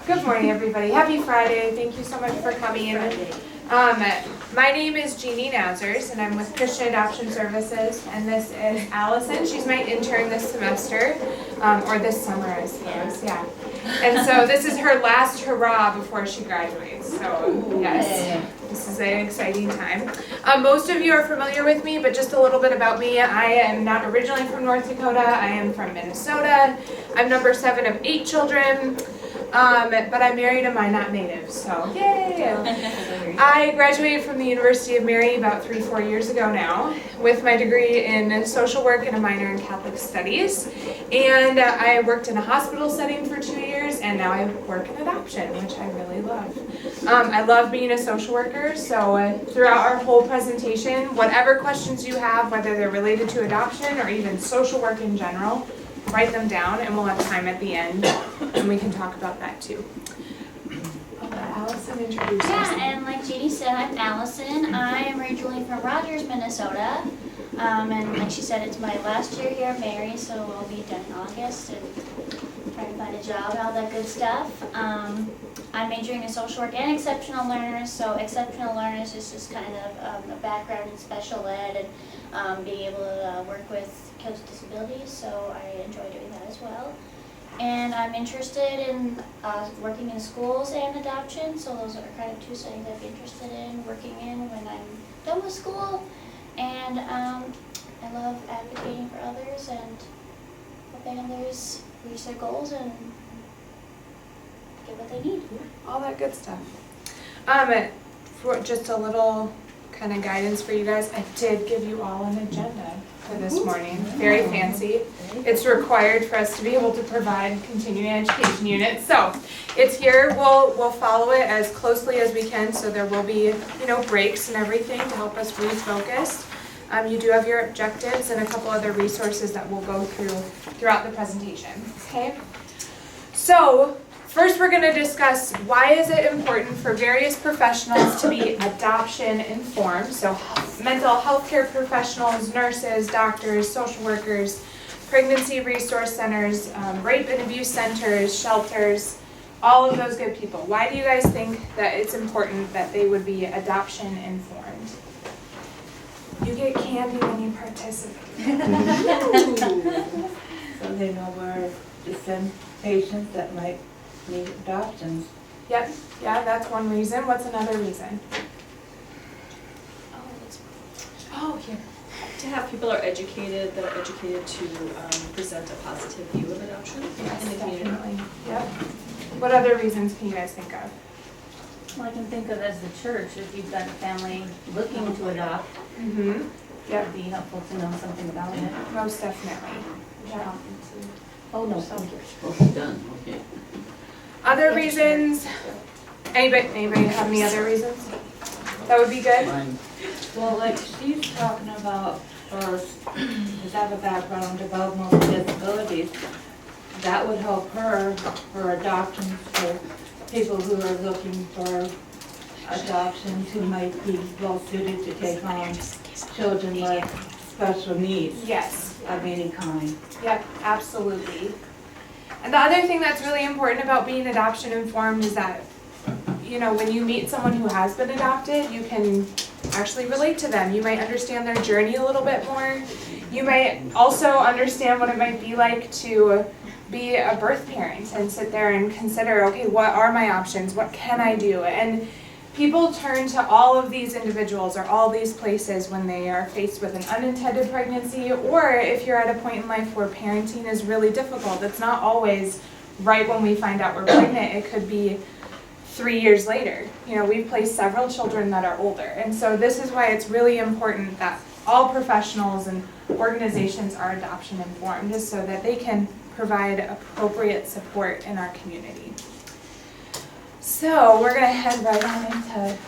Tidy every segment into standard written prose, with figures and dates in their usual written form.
Good morning, everybody. Happy Friday. Thank you so much for coming. My name is Jeannie Nazers, and I'm with Christian Adoption Services, and this is Allison. She's my intern this semester, or this summer, I suppose, yeah. And so this is her last hurrah before she graduates, so yes, this is an exciting time. Most of you are familiar with me, but just a little bit about me. I am not originally from North Dakota. I am from Minnesota. I'm number 7 of 8 children. But I'm married a Minot native, so yay! I graduated from the University of Mary about 3-4 years ago now with my degree in social work and a minor in Catholic studies. And I worked in a hospital setting for 2 years, and now I work in adoption, which I really love. I love being a social worker, so throughout our whole presentation, whatever questions you have, whether they're related to adoption or even social work in general, write them down, and we'll have time at the end, and we can talk about that too. I'll let Allison introduce herself. Yeah, and like Jeannie said, I'm Allison. I am originally from Rogers, Minnesota, and like she said, it's my last year here at Mary, so I'll be done in August and trying to find a job and all that good stuff. I'm majoring in social work and exceptional learners, so exceptional learners is just kind of a background in special ed and being able to work with kids with disabilities, so I enjoy doing that as well. And I'm interested in working in schools and adoption, so those are kind of two settings I'd be interested in working in when I'm done with school. And I love advocating for others and helping others reach their goals and get what they need. All that good stuff. For just a little kind of guidance for you guys, I did give you all an agenda for this morning. Very fancy. It's required for us to be able to provide continuing education units. So it's here. We'll follow it as closely as we can, so there will be, breaks and everything to help us refocus. You do have your objectives and a couple other resources that we'll go through throughout the presentation. Okay? So first we're going to discuss why is it important for various professionals to be adoption informed. So mental health care professionals, nurses, doctors, social workers, pregnancy resource centers, rape and abuse centers, shelters, all of those good people. Why do you guys think that it's important that they would be adoption informed? You get candy when you participate. So they know where to send patients that might need adoptions. Yep, yeah, that's one reason. What's another reason? Oh, here. To have people that are educated to present a positive view of adoption in the community. Definitely. Yep. What other reasons can you guys think of? Well, I can think of as the church, if you've got a family looking to adopt, Mm-hmm. Yep, it'd be helpful to know something about it. most definitely. Yeah. Oh, no, thank you. Okay, done, okay. Other reasons? Anybody have any other reasons? That would be good? Mine, Well, like she's talking about first, does have a background about most disabilities. That would help her for adoptions for people who are looking for adoptions who might be well suited to take on children with special needs Yes. of any kind. Yep, absolutely. And the other thing that's really important about being adoption informed is that, when you meet someone who has been adopted, you can actually relate to them. You might understand their journey a little bit more. You might also understand what it might be like to be a birth parent and sit there and consider, okay, what are my options? What can I do? And people turn to all of these individuals or all these places when they are faced with an unintended pregnancy, or if you're at a point in life where parenting is really difficult. It's not always right when we find out we're pregnant. It could be 3 years later. We've placed several children that are older. And so this is why it's really important that all professionals and organizations are adoption informed, just so that they can provide appropriate support in our community. So we're going to head right on into...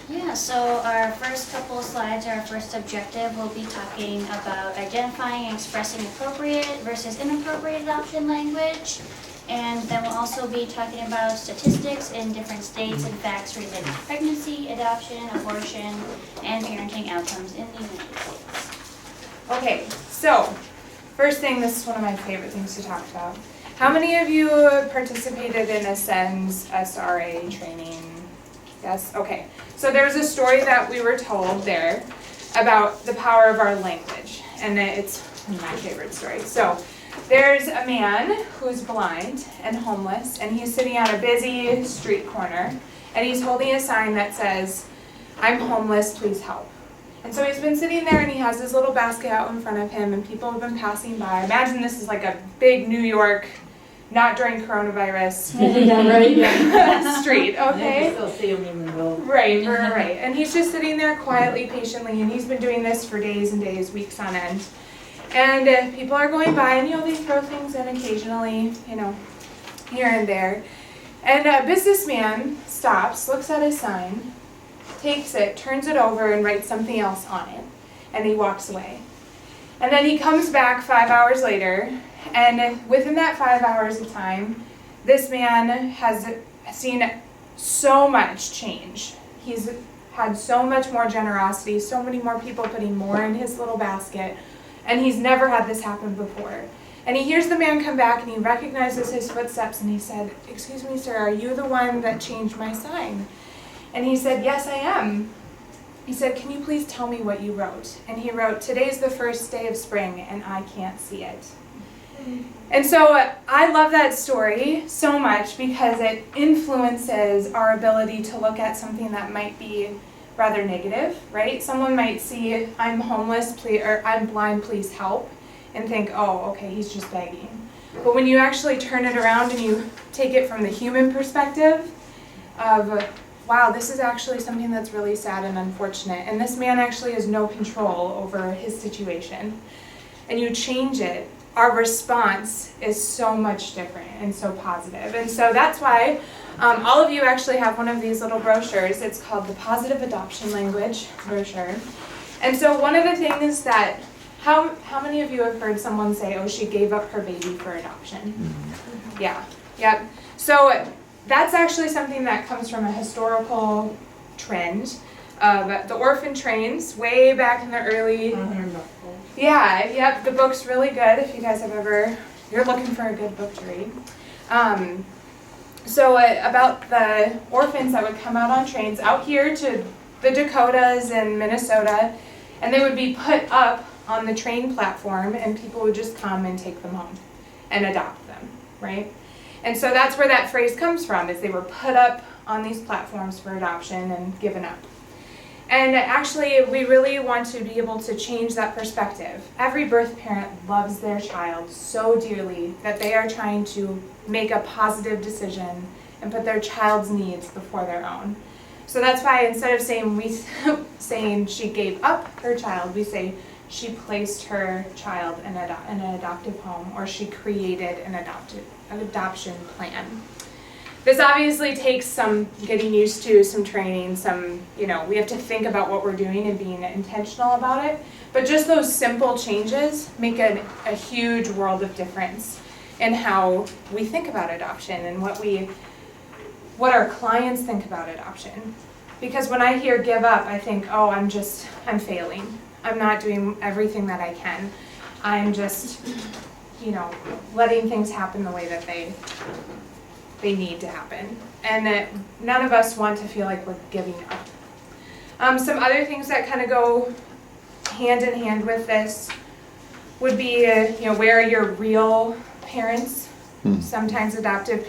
Yeah, so our first couple of slides, our first objective, we'll be talking about identifying and expressing appropriate versus inappropriate adoption language. And then we'll also be talking about statistics in different states and facts related to pregnancy, adoption, abortion, and parenting outcomes in the United States. Okay, so first thing, this is one of my favorite things to talk about. How many of you participated in Ascend's SRA training? Yes, okay. So there's a story that we were told there about the power of our language, and it's my favorite story. So there's a man who's blind and homeless, and he's sitting on a busy street corner, and he's holding a sign that says, "I'm homeless, please help." And so he's been sitting there and he has his little basket out in front of him and people have been passing by. Imagine this is like a big New York, not during coronavirus, street, okay? You still see him even though. Right. And he's just sitting there quietly, patiently, and he's been doing this for days and days, weeks on end. And people are going by and, they throw things in occasionally, here and there. And a businessman stops, looks at his sign, takes it, turns it over, and writes something else on it. And he walks away. And then he comes back 5 hours later, and within that 5 hours of time, this man has seen so much change. He's had so much more generosity, so many more people putting more in his little basket, and he's never had this happen before. And he hears the man come back and he recognizes his footsteps and he said, "Excuse me, sir, are you the one that changed my sign?" And he said, "Yes, I am." He said, "Can you please tell me what you wrote?" And he wrote, "Today's the first day of spring and I can't see it." And so I love that story so much because it influences our ability to look at something that might be rather negative, right? Someone might see, "I'm homeless, please," or "I'm blind, please help," and think, "Oh, okay, he's just begging." But when you actually turn it around and you take it from the human perspective of, wow, this is actually something that's really sad and unfortunate, and this man actually has no control over his situation, and you change it, our response is so much different and so positive. And so that's why all of you actually have one of these little brochures. It's called the Positive Adoption Language brochure. And so one of the things that, how many of you have heard someone say, "Oh, she gave up her baby for adoption"? Yeah, yep. So that's actually something that comes from a historical trend of the orphan trains way back in the early. Yeah, yep, the book's really good if you guys have ever, you're looking for a good book to read. So about the orphans that would come out on trains out here to the Dakotas and Minnesota, and they would be put up on the train platform and people would just come and take them home and adopt them, right? And so that's where that phrase comes from, is they were put up on these platforms for adoption and given up. And actually, we really want to be able to change that perspective. Every birth parent loves their child so dearly that they are trying to make a positive decision and put their child's needs before their own. So that's why instead of saying she gave up her child, we say she placed her child in an adoptive home, or she created an adoption plan. This obviously takes some getting used to, some training, we have to think about what we're doing and being intentional about it. But just those simple changes make a huge world of difference in how we think about adoption and what our clients think about adoption. Because when I hear give up, I think, oh, I'm failing. I'm not doing everything that I can. I'm just, letting things happen the way that they need to happen. And that none of us want to feel like we're giving up. Some other things that kind of go hand in hand with this would be, where are your real parents? Sometimes adoptive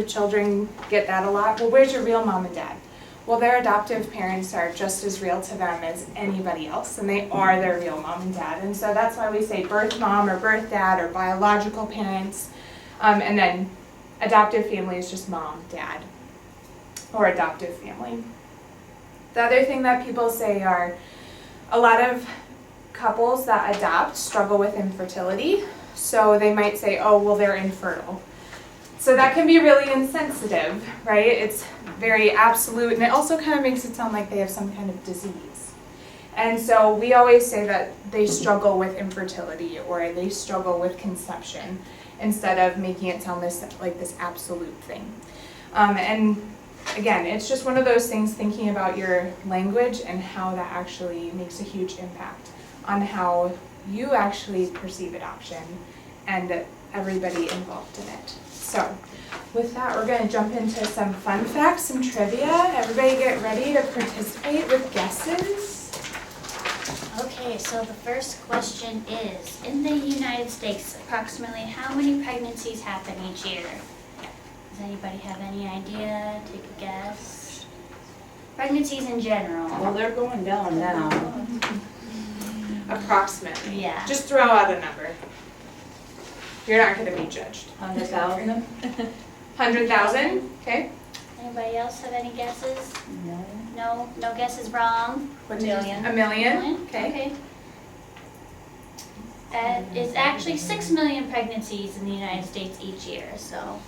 children get that a lot. Well, where's your real mom and dad? Well, their adoptive parents are just as real to them as anybody else, and they are their real mom and dad. And so that's why we say birth mom or birth dad or biological parents, and then adoptive family is just mom, dad, or adoptive family. The other thing that people say are a lot of couples that adopt struggle with infertility. So they might say, oh, well, they're infertile. So that can be really insensitive, right? It's very absolute, and it also kind of makes it sound like they have some kind of disease. And so we always say that they struggle with infertility or they struggle with conception, instead of making it sound like this absolute thing. And again, it's just one of those things, thinking about your language and how that actually makes a huge impact on how you actually perceive adoption and everybody involved in it. So with that, we're gonna jump into some fun facts, some trivia. Everybody get ready to participate with guesses. Okay, so the first question is, in the United States, approximately how many pregnancies happen each year? Does anybody have any idea? Take a guess. Pregnancies in general. Well, they're going down now. Approximately. Yeah. Just throw out a number. You're not gonna be judged. 100,000? 100,000, okay? Anybody else have any guesses? No. No guesses wrong? What did you say? A million, okay. It's actually 6 million pregnancies in the United States each year, so,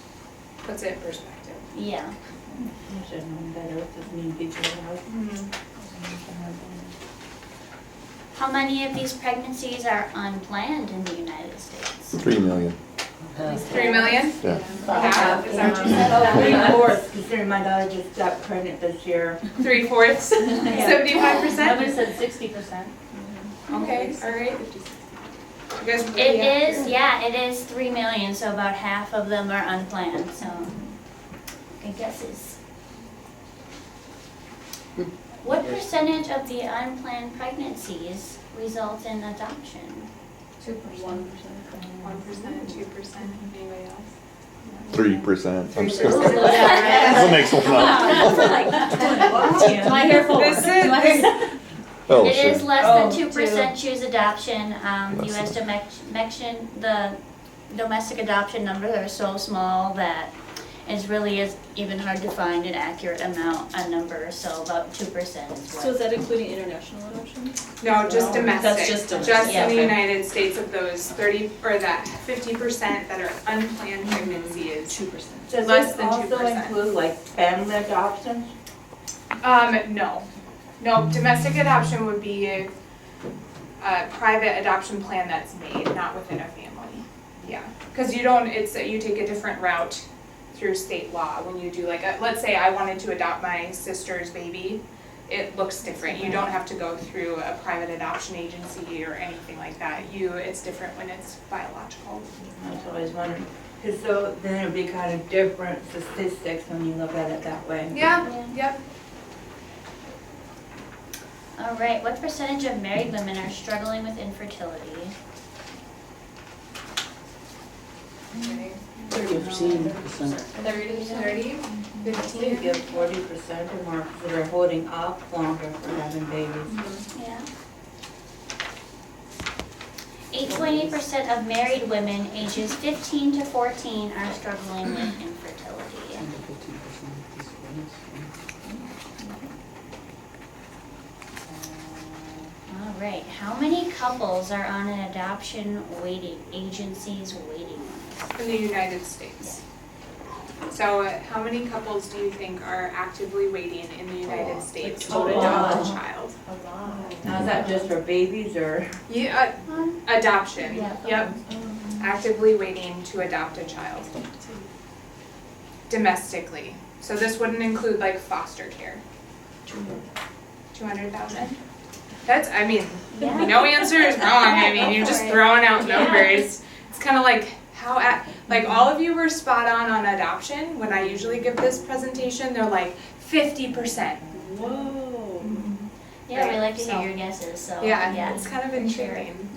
Puts it in perspective. yeah. I should have known better with as many people as How many of these pregnancies are unplanned in the United States? 3 million. 3 million? Yeah. Half, is that what you said? Oh, 3/4, considering my daughter just got pregnant this year. 3/4, 75%? I would've said 60%. Okay, all right. You guys really It accurate. is, yeah, it is 3 million, so about half of them are unplanned, so good guesses. What percentage of the unplanned pregnancies result in adoption? 1%. 1%, 2%, anybody else? 3%. I'm 3%. still, that makes one up. My hair forward. This is- Oh, It is sure. less than 2% choose adoption. The Less US the domestic adoption numbers are so small that it really is even hard to find an accurate a number, so about 2% is So is what. that including international adoptions? No, just No, domestic. that's just domestic. Just Yeah, in the okay. United States of those 30, or that 50% that are unplanned pregnancies. 2%. Does Less this than also 2%. include like family adoptions? No. No, domestic adoption would be a private adoption plan that's made, not within a family. Yeah, because you don't, you take a different route through state law when you do let's say I wanted to adopt my sister's baby, it looks different. You don't have to go through a private adoption agency or anything like that. It's different when it's biological. I was always wondering, because so then it'd be kind of different statistics when you look at it that way. Yeah, Yeah. yep. All right, what percentage of married women are struggling with infertility? 15%. 30, They 15. give 40% or more because they're holding off longer for having babies. Yeah. 8.8% of married women ages 15 to 14 are struggling with infertility. 10 to 15% is All right, how many couples are on an adoption agency's waiting list? In the United States. So how many couples do you think are actively waiting in the United States to total? adopt a child? Now, is that just for babies or? Yeah, adoption, Yeah. yep. Actively waiting to adopt a child. Domestically. So this wouldn't include like foster care. 200,000? That's, I mean, Yeah. no answer is wrong. I mean, you're just throwing out Yeah. numbers. It's kind of like like all of you were spot on adoption. When I usually give this presentation, they're like 50%. Whoa. Yeah, we like to So- hear your guesses, so, Yeah, it's kind of for sure. intriguing.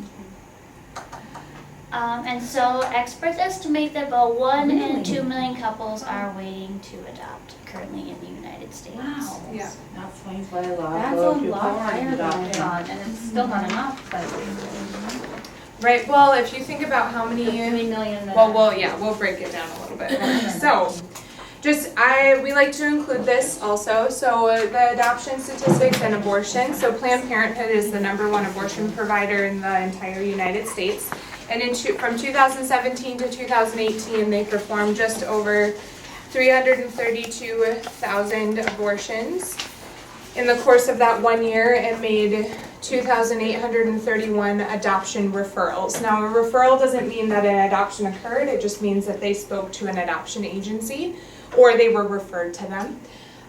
And so experts estimate that about 1 in 2 million couples are waiting to adopt currently in the United States. Wow. Yeah. That swings by a lot. That's a Go to lot foreign higher than I adoption. thought, and it's still not enough, but Right, well, if you think about how many 3 million that Well, are- we'll break it down a little bit. So, we like to include this also, so the adoption statistics and abortion. So Planned Parenthood is the #1 abortion provider in the entire United States. And from 2017 to 2018, they performed just over 332,000 abortions. In the course of that 1 year, it made 2,831 adoption referrals. Now, a referral doesn't mean that an adoption occurred, it just means that they spoke to an adoption agency or they were referred to them.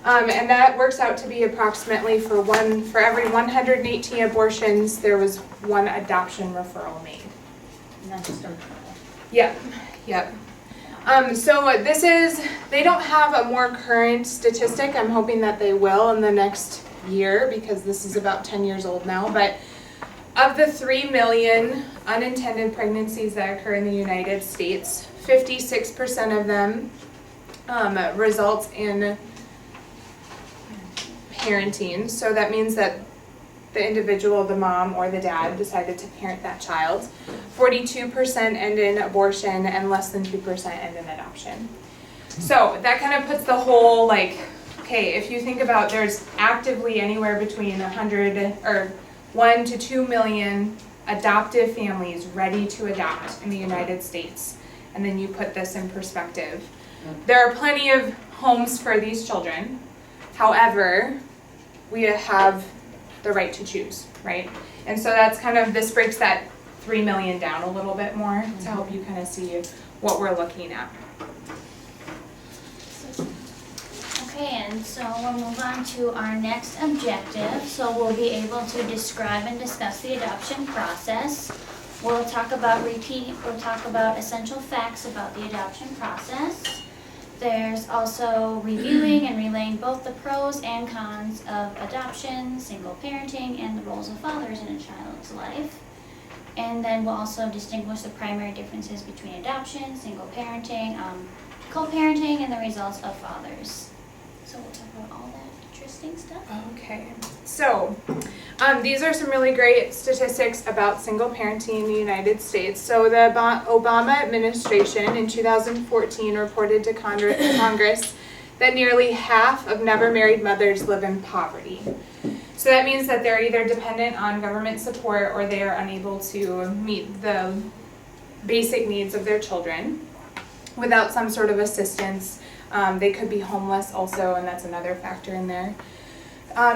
And that works out to be approximately for every 118 abortions, there was 1 adoption referral made. not just a. Yeah, Yep. So they don't have a more current statistic. I'm hoping that they will in the next year because this is about 10 years old now. But of the 3 million unintended pregnancies that occur in the United States, 56% of them result in parenting. So that means that the individual, the mom or the dad, decided to parent that child. 42% end in abortion and less than 2% end in adoption. So that kind of puts the whole, like, okay, if you think about there's actively anywhere between 1 to 2 million adoptive families ready to adopt in the United States. And then you put this in perspective. There are plenty of homes for these children. However, we have the right to choose, right? And so that's kind of, this breaks that 3 million down a little bit more to help you kind of see what we're looking at. Okay, and so we'll move on to our next objective. So we'll be able to describe and discuss the adoption process. We'll talk about essential facts about the adoption process. There's also reviewing and relaying both the pros and cons of adoption, single parenting, and the roles of fathers in a child's life. And then we'll also distinguish the primary differences between adoption, single parenting, co-parenting, and the results of fathers. So we'll talk about all that interesting stuff. Okay, so these are some really great statistics about single parenting in the United States. So the Obama administration in 2014 reported to Congress that nearly half of never married mothers live in poverty. So that means that they're either dependent on government support or they are unable to meet the basic needs of their children without some sort of assistance. They could be homeless also, and that's another factor in there.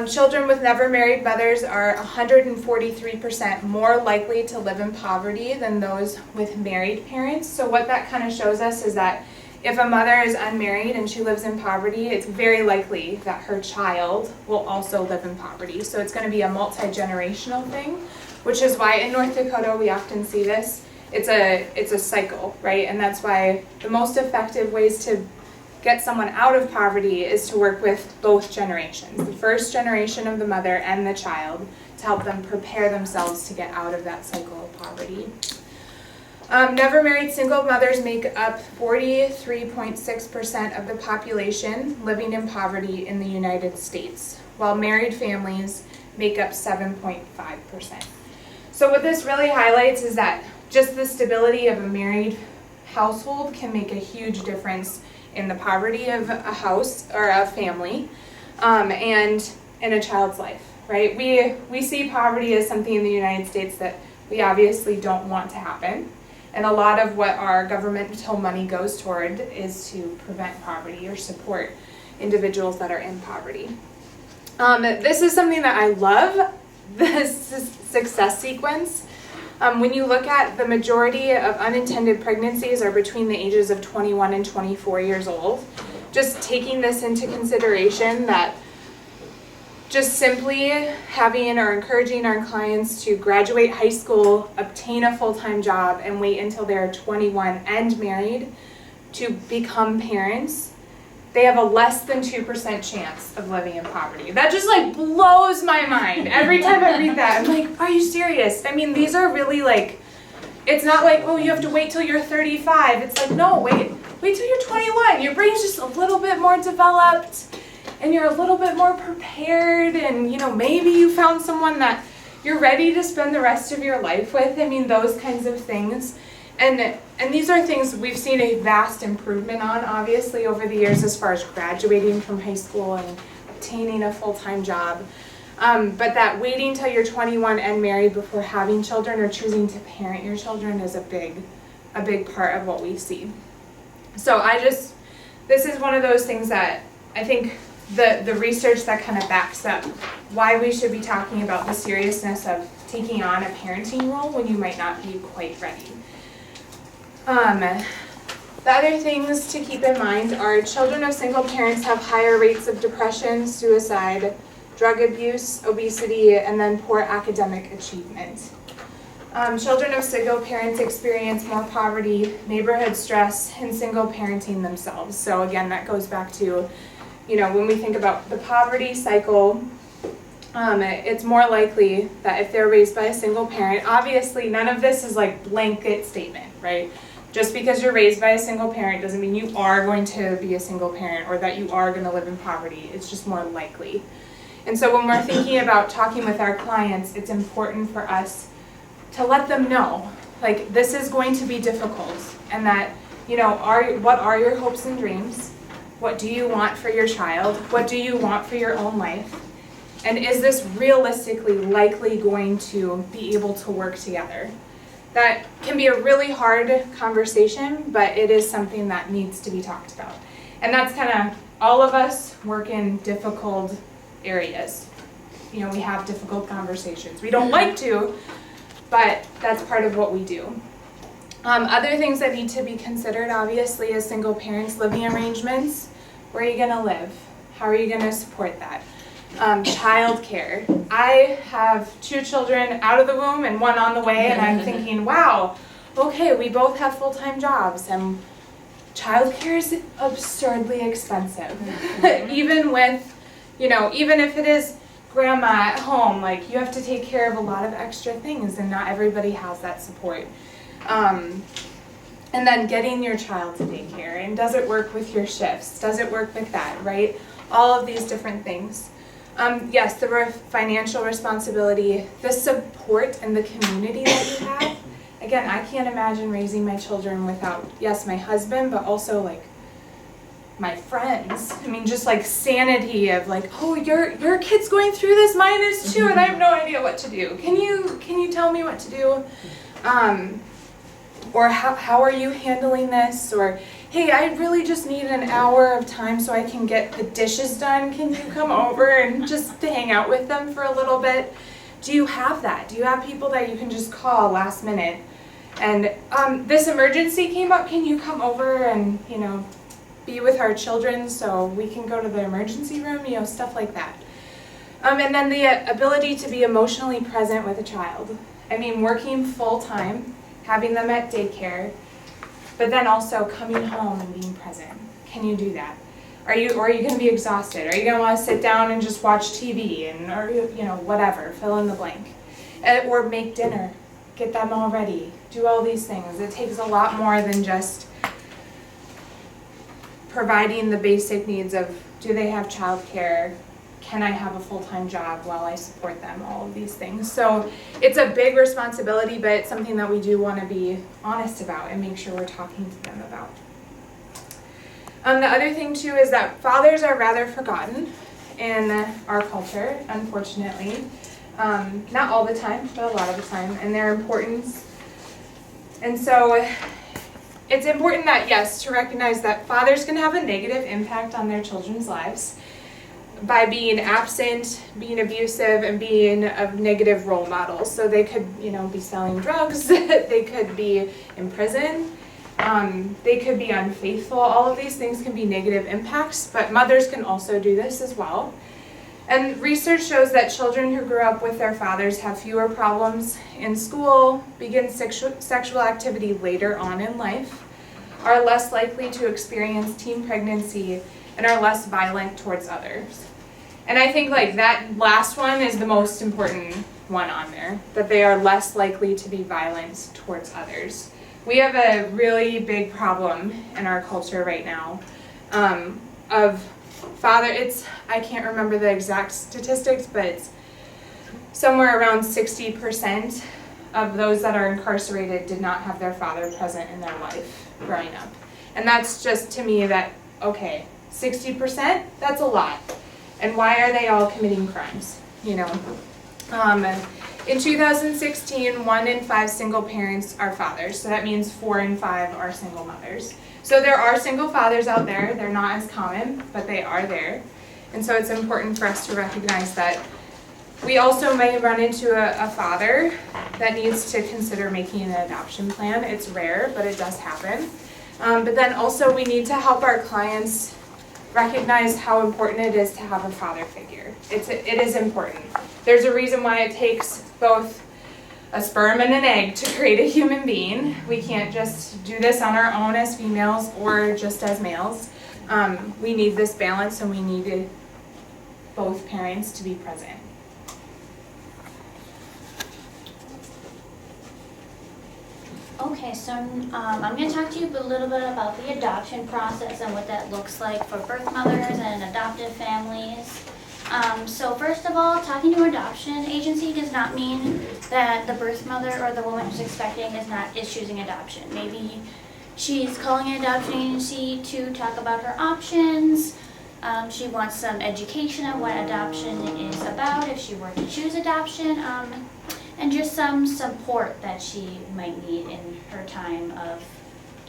Children with never married mothers are 143% more likely to live in poverty than those with married parents. So what that kind of shows us is that if a mother is unmarried and she lives in poverty, it's very likely that her child will also live in poverty. So it's going to be a multi-generational thing, which is why in North Dakota we often see this. It's a cycle, right? And that's why the most effective ways to get someone out of poverty is to work with both generations, the first generation of the mother and the child, to help them prepare themselves to get out of that cycle of poverty. Never married single mothers make up 43.6% of the population living in poverty in the United States, while married families make up 7.5%. So what this really highlights is that just the stability of a married household can make a huge difference in the poverty of a house or a family, and in a child's life, right? We see poverty as something in the United States that we obviously don't want to happen. And a lot of what our governmental money goes toward is to prevent poverty or support individuals that are in poverty. This is something that I love, this success sequence. When you look at the majority of unintended pregnancies are between the ages of 21 and 24 years old. Just taking this into consideration that just simply having or encouraging our clients to graduate high school, obtain a full-time job, and wait until they're 21 and married to become parents, they have a less than 2% chance of living in poverty. That just like blows my mind. Every time I read that, I'm like, are you serious? I mean, these are really like, it's not like, oh, you have to wait till you're 35. It's like, no, wait till you're 21. Your brain's just a little bit more developed and you're a little bit more prepared, and maybe you found someone that you're ready to spend the rest of your life with. I mean, those kinds of things. And these are things we've seen a vast improvement on, obviously, over the years as far as graduating from high school and obtaining a full-time job. But that waiting till you're 21 and married before having children or choosing to parent your children is a big part of what we see. So this is one of those things that I think the research that kind of backs up why we should be talking about the seriousness of taking on a parenting role when you might not be quite ready. The other things to keep in mind are children of single parents have higher rates of depression, suicide, drug abuse, obesity, and then poor academic achievement. Children of single parents experience more poverty, neighborhood stress, and single parenting themselves. So again, that goes back to, when we think about the poverty cycle, it's more likely that if they're raised by a single parent, obviously none of this is like blanket statement, right? Just because you're raised by a single parent doesn't mean you are going to be a single parent or that you are going to live in poverty. It's just more likely. And so when we're thinking about talking with our clients, it's important for us to let them know, like, this is going to be difficult, and that, what are your hopes and dreams? What do you want for your child? What do you want for your own life? And is this realistically likely going to be able to work together? That can be a really hard conversation, but it is something that needs to be talked about. And that's kind of, all of us work in difficult areas. We have difficult conversations. We don't like to, but that's part of what we do. Other things that need to be considered, obviously, as single parents, living arrangements. Where are you gonna live? How are you gonna support that? Childcare. I have 2 children out of the womb and 1 on the way, and I'm thinking, wow, okay, we both have full-time jobs, and childcare is absurdly expensive. Even with, even if it is grandma at home, like, you have to take care of a lot of extra things, and not everybody has that support. And then getting your child to daycare, and does it work with your shifts? Does it work with that, right? All of these different things. Yes, the financial responsibility, the support and the community that you have. Again, I can't imagine raising my children without, yes, my husband, but also like my friends. I mean, just like sanity of like, oh, your kid's going through this, mine is too, and I have no idea what to do. Can you tell me what to do? Or how are you handling this? Or, hey, I really just need an hour of time so I can get the dishes done. Can you come over and just hang out with them for a little bit? Do you have that? Do you have people that you can just call last minute? And this emergency came up, can you come over and, be with our children so we can go to the emergency room, stuff like that. And then the ability to be emotionally present with a child. I mean, working full-time, having them at daycare, but then also coming home and being present. Can you do that? Or are you going to be exhausted? Are you going to want to sit down and just watch TV or whatever, fill in the blank. Or make dinner, get them all ready, do all these things. It takes a lot more than just providing the basic needs of, do they have childcare? Can I have a full-time job while I support them? All of these things. So it's a big responsibility, but it's something that we do want to be honest about and make sure we're talking to them about. The other thing too is that fathers are rather forgotten in our culture, unfortunately. Not all the time, but a lot of the time, and their importance. And so it's important that, yes, to recognize that fathers can have a negative impact on their children's lives by being absent, being abusive, and being a negative role model. So they could, be selling drugs, they could be in prison, they could be unfaithful. All of these things can be negative impacts, but mothers can also do this as well. And research shows that children who grew up with their fathers have fewer problems in school, begin sexual activity later on in life, are less likely to experience teen pregnancy, and are less violent towards others. And I think that last one is the most important one on there, that they are less likely to be violent towards others. We have a really big problem in our culture right now of I can't remember the exact statistics, but it's somewhere around 60% of those that are incarcerated did not have their father present in their life growing up. And that's just, to me, that, okay, 60%, that's a lot. And why are they all committing crimes, In 2016, 1 in 5 single parents are fathers. So that means 4 in 5 are single mothers. So there are single fathers out there. They're not as common, but they are there. And so it's important for us to recognize that we also may run into a father that needs to consider making an adoption plan. It's rare, but it does happen. But then also we need to help our clients recognize how important it is to have a father figure. It is important. There's a reason why it takes both a sperm and an egg to create a human being. We can't just do this on our own as females or just as males. We need this balance, and we need both parents to be present. Okay, so I'm going to talk to you a little bit about the adoption process and what that looks like for birth mothers and adoptive families. So first of all, talking to an adoption agency does not mean that the birth mother or the woman who's expecting is choosing adoption. Maybe she's calling an adoption agency to talk about her options. She wants some education on what adoption is about if she were to choose adoption, and just some support that she might need in her time of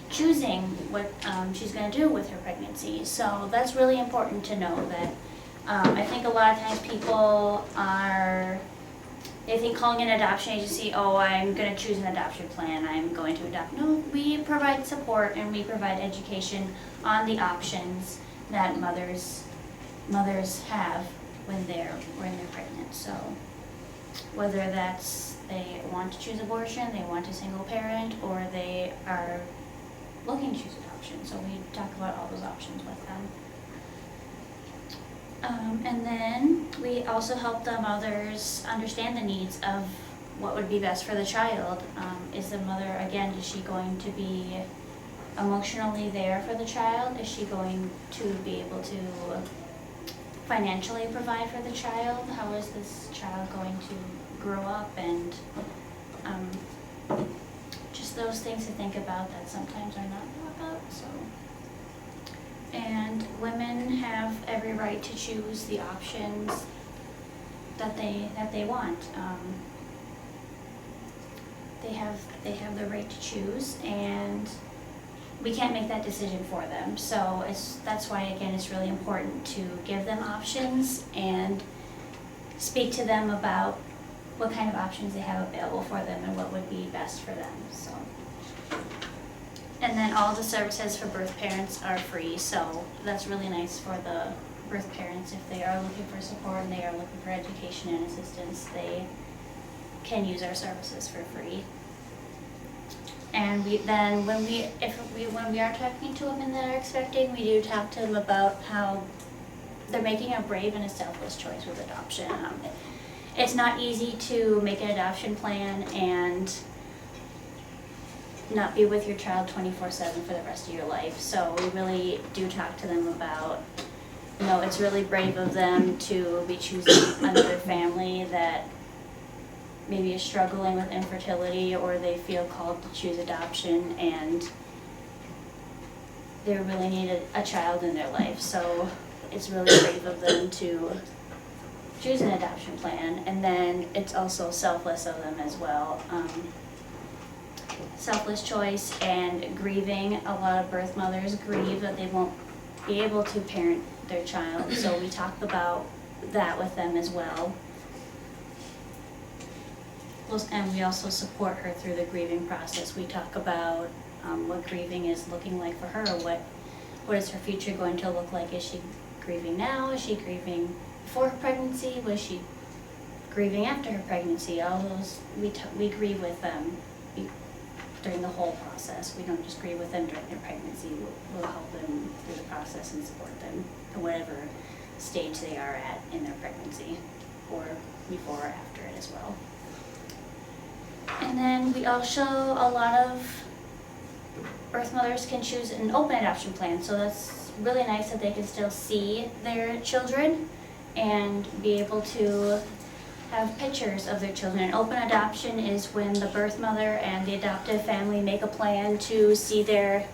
choosing what she's going to do with her pregnancy. So that's really important to know that I think a lot of times people they think calling an adoption agency, oh, I'm going to choose an adoption plan, I'm going to adopt. No, we provide support and we provide education on the options that mothers have when they're pregnant. So whether that's they want to choose abortion, they want a single parent, or they are looking to choose adoption. So we talk about all those options with them. And then we also help the mothers understand the needs of what would be best for the child. Is the mother, again, is she going to be emotionally there for the child? Is she going to be able to financially provide for the child? How is this child going to grow up? And just those things to think about that sometimes are not thought about. So. And women have every right to choose the options that they want. They have the right to choose, and we can't make that decision for them. So that's why, again, it's really important to give them options and speak to them about what kind of options they have available for them and what would be best for them. So. And then all the services for birth parents are free, so that's really nice for the birth parents. If they are looking for support and they are looking for education and assistance, they can use our services for free. And when we are talking to women that are expecting, we do talk to them about how they're making a brave and a selfless choice with adoption. It's not easy to make an adoption plan and not be with your child 24/7 for the rest of your life. So we really do talk to them about, it's really brave of them to be choosing another family that maybe is struggling with infertility, or they feel called to choose adoption and they really need a child in their life. So it's really brave of them to choose an adoption plan, and then it's also selfless of them as well. Selfless choice and grieving. A lot of birth mothers grieve that they won't be able to parent their child, so we talk about that with them as well. And we also support her through the grieving process. We talk about what grieving is looking like for her. What is her future going to look like? Is she grieving now? Is she grieving before her pregnancy? Was she grieving after her pregnancy? All those, we grieve with them during the whole process. We don't just grieve with them during their pregnancy. We'll help them through the process and support them at whatever stage they are at in their pregnancy, or before or after it as well. And then we also, a lot of birth mothers can choose an open adoption plan. So that's really nice that they can still see their children and be able to have pictures of their children. An open adoption is when the birth mother and the adoptive family make a plan to see the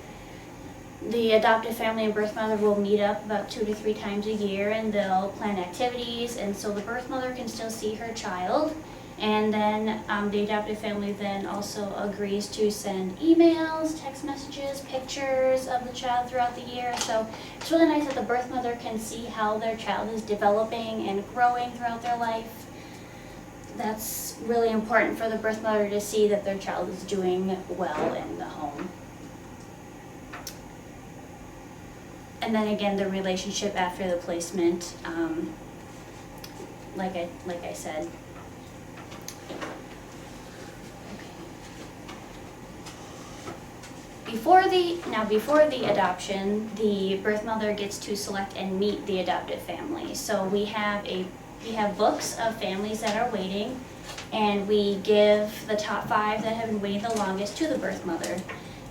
adoptive family and birth mother will meet up about 2 to 3 times a year, and they'll plan activities, and so the birth mother can still see her child. And then the adoptive family then also agrees to send emails, text messages, pictures of the child throughout the year. So it's really nice that the birth mother can see how their child is developing and growing throughout their life. That's really important for the birth mother to see that their child is doing well in the home. And then again, the relationship after the placement, like I said, before the adoption, the birth mother gets to select and meet the adoptive family. So we have books of families that are waiting, and we give the top 5 that have been waiting the longest to the birth mother.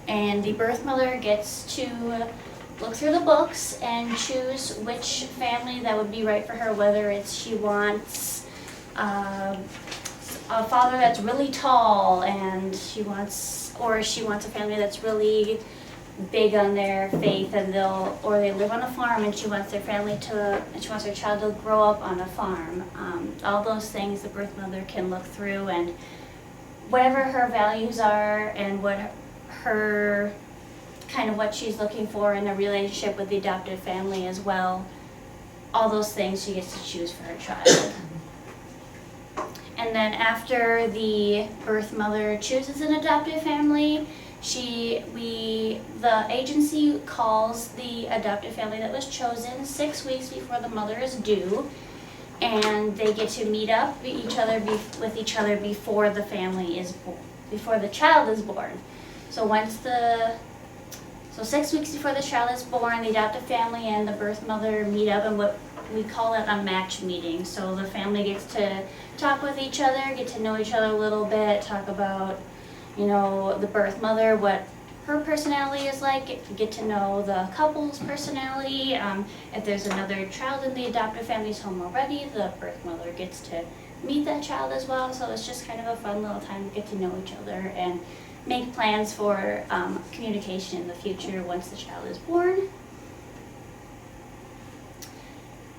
And the birth mother gets to look through the books and choose which family that would be right for her, whether it's she wants a father that's really tall, and she wants a family that's really big on their faith, and they live on a farm, and she wants her child to grow up on a farm. All those things the birth mother can look through, and whatever her values are and what she's looking for in a relationship with the adopted family as well, all those things she gets to choose for her child. And then after the birth mother chooses an adoptive family, the agency calls the adoptive family that was chosen 6 weeks before the mother is due, and they get to meet up with each other before before the child is born. So 6 weeks before the child is born, the adoptive family and the birth mother meet up, and what we call it a match meeting. So the family gets to talk with each other, get to know each other a little bit, talk about, the birth mother, what her personality is like, get to know the couple's personality. If there's another child in the adoptive family's home already, the birth mother gets to meet that child as well. So it's just kind of a fun little time to get to know each other and make plans for communication in the future once the child is born.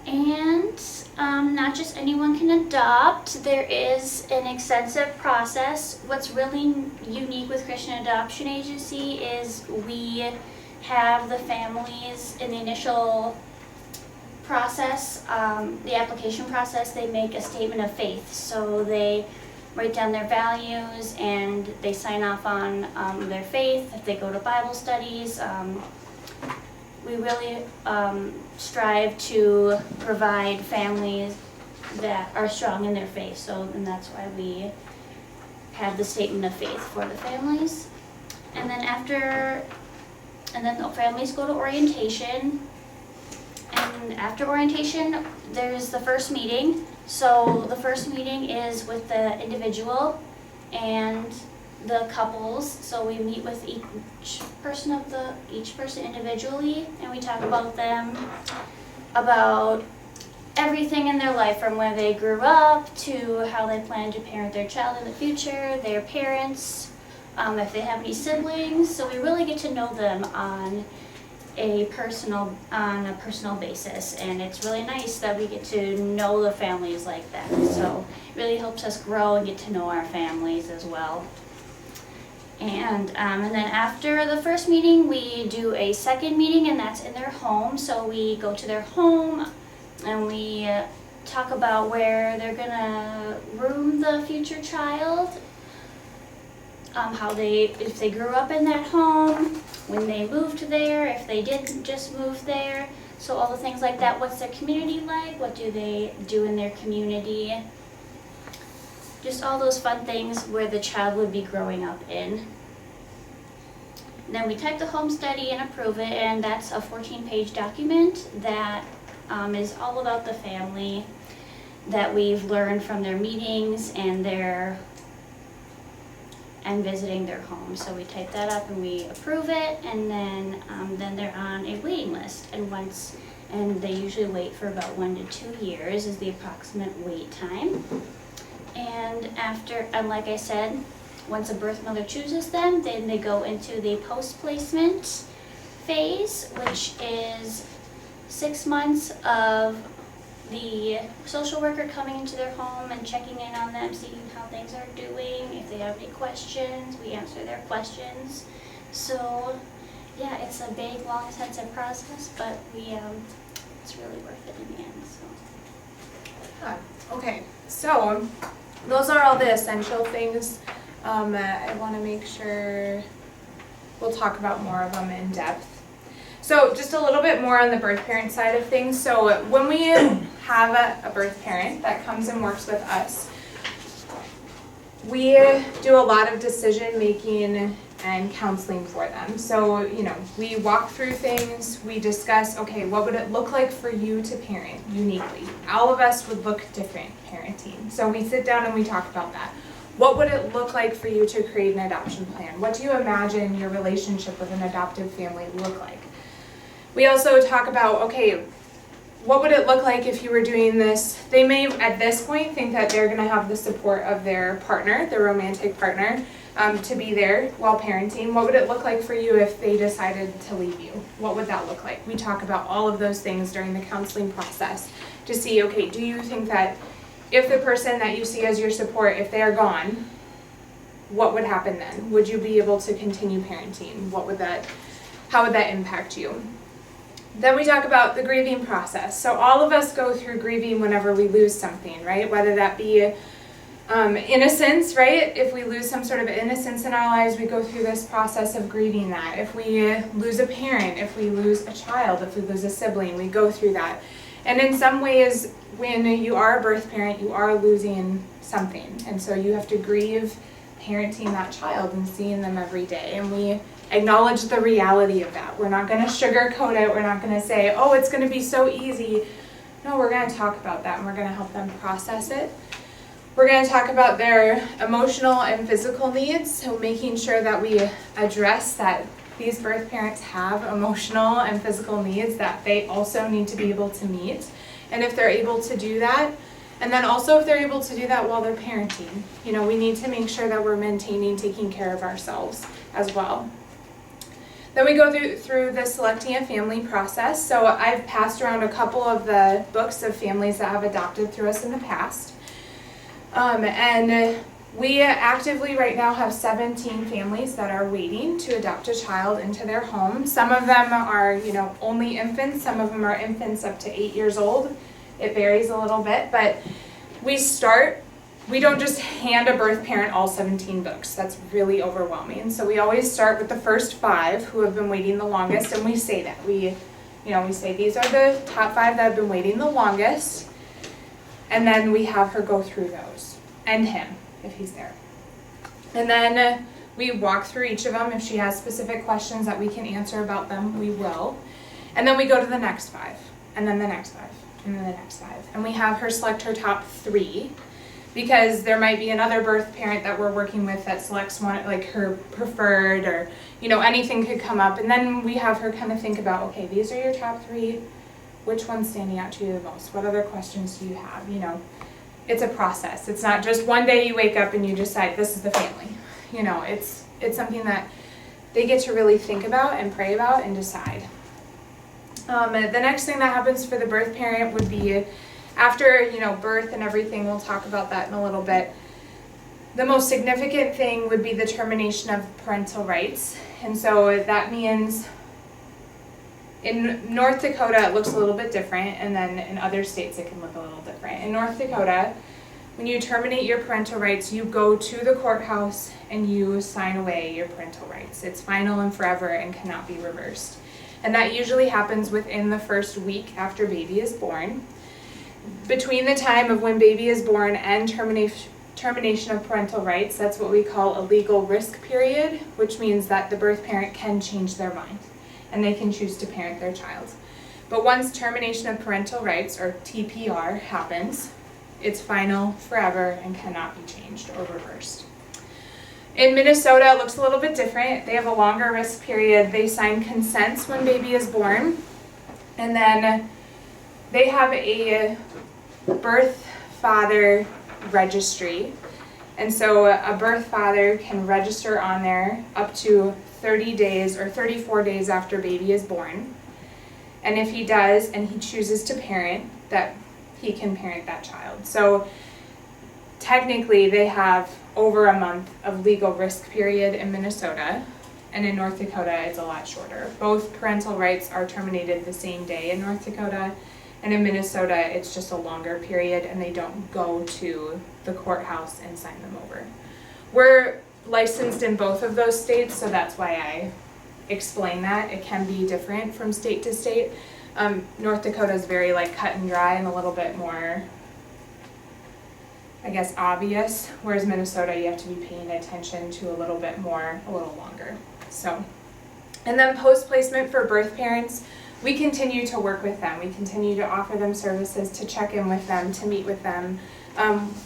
And not just anyone can adopt. There is an extensive process. What's really unique with Christian Adoption Agency is we have the families in the initial process, the application process, they make a statement of faith. So they write down their values and they sign off on their faith. If they go to Bible studies, we really strive to provide families that are strong in their faith. And that's why we have the statement of faith for the families. And then the families go to orientation. And after orientation, there's the first meeting. So the first meeting is with the individual and the couples. So we meet with each person individually, and we talk about them, about everything in their life, from where they grew up to how they plan to parent their child in the future, their parents, if they have any siblings. So we really get to know them on a personal basis, and it's really nice that we get to know the families like that. So it really helps us grow and get to know our families as well. And then after the first meeting, we do a second meeting, and that's in their home. So we go to their home and we talk about where they're gonna room the future child, if they grew up in that home, when they moved there, if they didn't just move there. So all the things like that. What's their community like? What do they do in their community? Just all those fun things where the child would be growing up in. And then we type the home study and approve it, and that's a 14-page document that is all about the family that we've learned from their meetings and visiting their home. So we type that up and we approve it, and then they're on a waiting list. And they usually wait for about 1 to 2 years is the approximate wait time. And like I said, once a birth mother chooses them, then they go into the post-placement phase, which is 6 months of the social worker coming into their home and checking in on them, seeing how things are doing. If they have any questions, we answer their questions. So yeah, it's a big, long, intensive process, but it's really worth it in the end. Okay, so those are all the essential things. I want to make sure we'll talk about more of them in depth. So just a little bit more on the birth parent side of things. So when we have a birth parent that comes and works with us, we do a lot of decision making and counseling for them. So, we walk through things, we discuss, okay, what would it look like for you to parent uniquely? All of us would look different parenting. So we sit down and we talk about that. What would it look like for you to create an adoption plan? What do you imagine your relationship with an adoptive family look like? We also talk about, okay, what would it look like if you were doing this? They may, at this point, think that they're going to have the support of their partner, their romantic partner, to be there while parenting. What would it look like for you if they decided to leave you? What would that look like? We talk about all of those things during the counseling process to see, okay, do you think that if the person that you see as your support, if they are gone, what would happen then? Would you be able to continue parenting? How would that impact you? Then we talk about the grieving process. So all of us go through grieving whenever we lose something, right? Whether that be innocence, right? If we lose some sort of innocence in our lives, we go through this process of grieving that. If we lose a parent, if we lose a child, if we lose a sibling, we go through that. And in some ways, when you are a birth parent, you are losing something. And so you have to grieve parenting that child and seeing them every day. And we acknowledge the reality of that. We're not going to sugarcoat it. We're not going to say, oh, it's going to be so easy. No, we're going to talk about that and we're going to help them process it. We're going to talk about their emotional and physical needs, so making sure that we address that these birth parents have emotional and physical needs that they also need to be able to meet. And if they're able to do that, and then also if they're able to do that while they're parenting, we need to make sure that we're maintaining, taking care of ourselves as well. Then we go through the selecting a family process. So I've passed around a couple of the books of families that have adopted through us in the past. And we actively right now have 17 families that are waiting to adopt a child into their home. Some of them are, only infants. Some of them are infants up to 8 years old. It varies a little bit, but we don't just hand a birth parent all 17 books. That's really overwhelming. So we always start with the first 5 who have been waiting the longest, and we say that. We say these are the top 5 that have been waiting the longest, and then we have her go through those, and him, if he's there. And then we walk through each of them. If she has specific questions that we can answer about them, we will. And then we go to the next 5, and then the next 5, and then the next 5. And we have her select her top 3, because there might be another birth parent that we're working with that selects one, like her preferred, or, anything could come up. And then we have her kind of think about, okay, these are your top 3. Which one's standing out to you the most? What other questions do you have? It's a process. It's not just one day you wake up and you decide this is the family. It's something that they get to really think about and pray about and decide. The next thing that happens for the birth parent would be after, birth and everything. We'll talk about that in a little bit. The most significant thing would be the termination of parental rights. And so that means in North Dakota, it looks a little bit different, and then in other states, it can look a little different. In North Dakota, when you terminate your parental rights, you go to the courthouse and you sign away your parental rights. It's final and forever and cannot be reversed. And that usually happens within the first week after baby is born. Between the time of when baby is born and termination of parental rights, that's what we call a legal risk period, which means that the birth parent can change their mind and they can choose to parent their child. But once termination of parental rights, or TPR, happens, it's final, forever, and cannot be changed or reversed. In Minnesota, it looks a little bit different. They have a longer risk period. They sign consents when baby is born, and then they have a birth father registry. And so a birth father can register on there up to 30 days or 34 days after baby is born. And if he does and he chooses to parent, that he can parent that child. So technically they have over a month of legal risk period in Minnesota, and in North Dakota it's a lot shorter. Both parental rights are terminated the same day in North Dakota, and in Minnesota it's just a longer period and they don't go to the courthouse and sign them over. We're licensed in both of those states, so that's why I explain that. It can be different from state to state. North Dakota is very cut and dry and a little bit more I guess, obvious, whereas Minnesota, you have to be paying attention to a little bit more, a little longer. So, and then post-placement for birth parents, we continue to work with them. We continue to offer them services, to check in with them, to meet with them.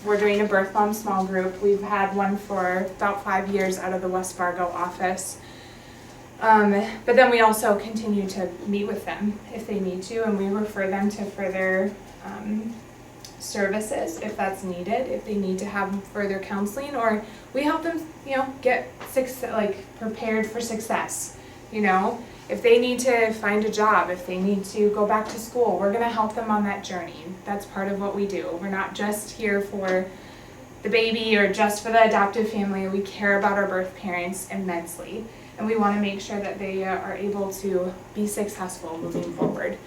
We're doing a birth mom small group. We've had one for about 5 years out of the West Fargo office. But then we also continue to meet with them if they need to, and we refer them to further services if that's needed, if they need to have further counseling, or we help them, get prepared for success. If they need to find a job, if they need to go back to school, we're gonna help them on that journey. That's part of what we do. We're not just here for the baby or just for the adoptive family. We care about our birth parents immensely, and we wanna make sure that they are able to be successful moving forward.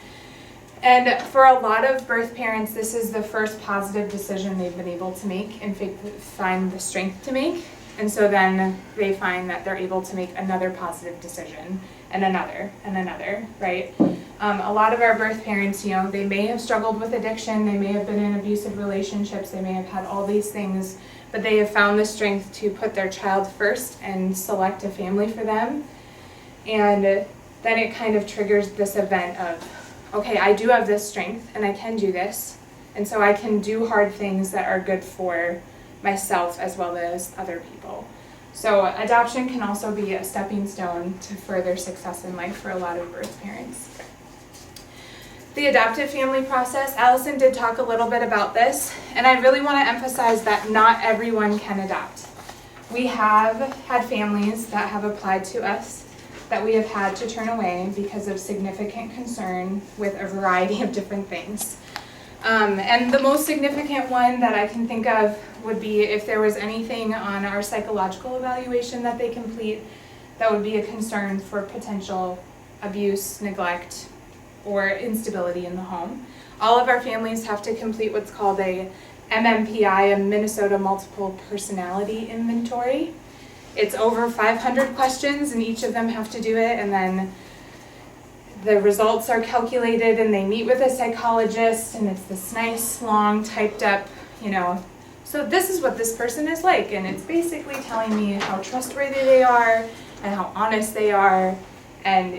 And for a lot of birth parents, this is the first positive decision they've been able to make and find the strength to make. And so then they find that they're able to make another positive decision and another, right? A lot of our birth parents, they may have struggled with addiction, they may have been in abusive relationships, they may have had all these things, but they have found the strength to put their child first and select a family for them. And then it kind of triggers this event of, okay, I do have this strength and I can do this, and so I can do hard things that are good for myself as well as other people. So adoption can also be a stepping stone to further success in life for a lot of birth parents. The adoptive family process, Allison did talk a little bit about this, and I really want to emphasize that not everyone can adopt. We have had families that have applied to us that we have had to turn away because of significant concern with a variety of different things. And the most significant one that I can think of would be if there was anything on our psychological evaluation that they complete that would be a concern for potential abuse, neglect, or instability in the home. All of our families have to complete what's called a MMPI, a Minnesota Multiple Personality Inventory. It's over 500 questions, and each of them have to do it, and then the results are calculated, and they meet with a psychologist, and it's this nice, long, typed up, so this is what this person is like, and it's basically telling me how trustworthy they are, and how honest they are, and,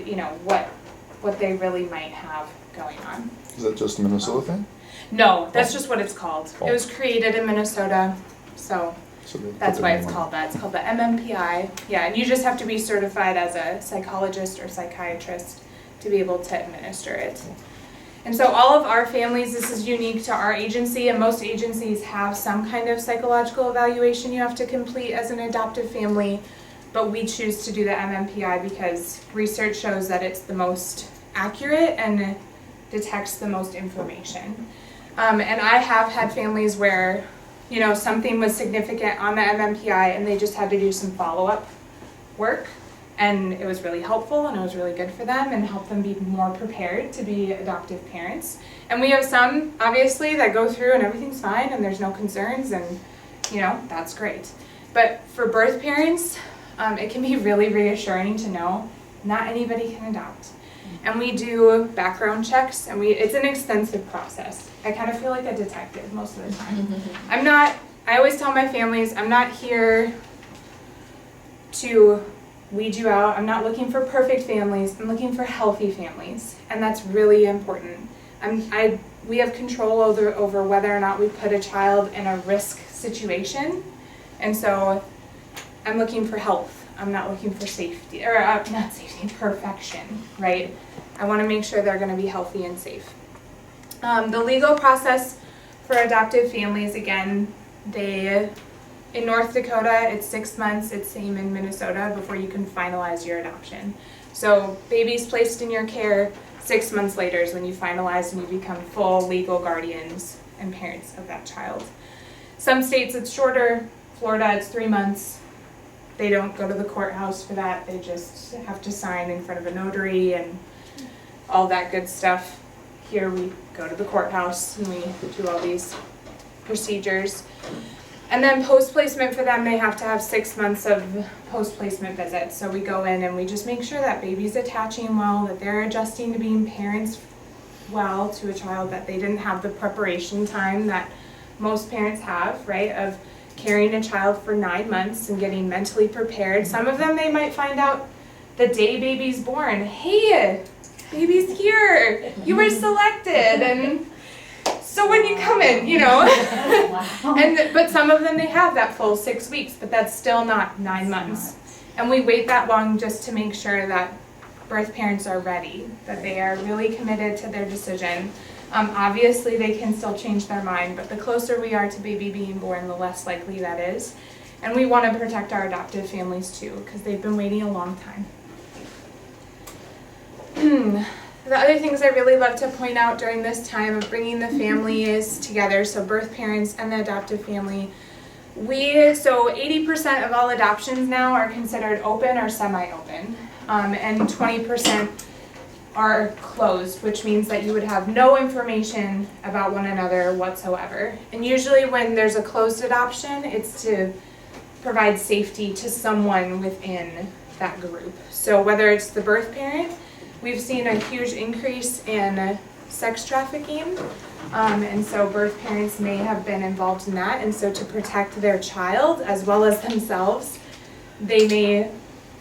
what they really might have going on. Is that just a Minnesota thing? No, that's just what it's called. It was created in Minnesota, so So they that's put why their it's name called that. It's called the MMPI. Yeah, and you just have to be certified as a psychologist or psychiatrist to be able to administer it. And so all of our families, this is unique to our agency, and most agencies have some kind of psychological evaluation you have to complete as an adoptive family, but we choose to do the MMPI because research shows that it's the most accurate and detects the most information. And I have had families where something was significant on the MMPI and they just had to do some follow-up work, and it was really helpful and it was really good for them and helped them be more prepared to be adoptive parents. And we have some, obviously, that go through and everything's fine and there's no concerns, and that's great. But for birth parents, it can be really reassuring to know not anybody can adopt. And we do background checks, and it's an extensive process. I kind of feel like a detective most of the time. I always tell my families, I'm not here to weed you out. I'm not looking for perfect families. I'm looking for healthy families, and that's really important. We have control over whether or not we put a child in a risk situation, and so I'm looking for health. I'm not looking for safety, or not safety, perfection, right? I want to make sure they're going to be healthy and safe. The legal process for adoptive families, again, in North Dakota, it's 6 months. It's same in Minnesota before you can finalize your adoption. So baby's placed in your care, 6 months later is when you finalize and you become full legal guardians and parents of that child. Some states it's shorter. Florida, it's 3 months. They don't go to the courthouse for that. They just have to sign in front of a notary and all that good stuff. Here we go to the courthouse and we do all these procedures. And then post-placement for them, they have to have 6 months of post-placement visits. So we go in and we just make sure that baby's attaching well, that they're adjusting to being parents well to a child, that they didn't have the preparation time that most parents have, right, of carrying a child for 9 months and getting mentally prepared. Some of them, they might find out the day baby's born, hey, baby's here, you were selected, and so when you come in, you know. But some of them, they have that full 6 weeks, but that's still not 9 months. And we wait that long just to make sure that birth parents are ready, that they are really committed to their decision. Obviously, they can still change their mind, but the closer we are to baby being born, the less likely that is. And we want to protect our adoptive families too, because they've been waiting a long time. The other things I really love to point out during this time of bringing the families together, so birth parents and the adoptive family, so 80% of all adoptions now are considered open or semi-open, and 20% are closed, which means that you would have no information about one another whatsoever. And usually when there's a closed adoption, it's to provide safety to someone within that group. So whether it's the birth parent, we've seen a huge increase in sex trafficking, and so birth parents may have been involved in that, and so to protect their child as well as themselves, they may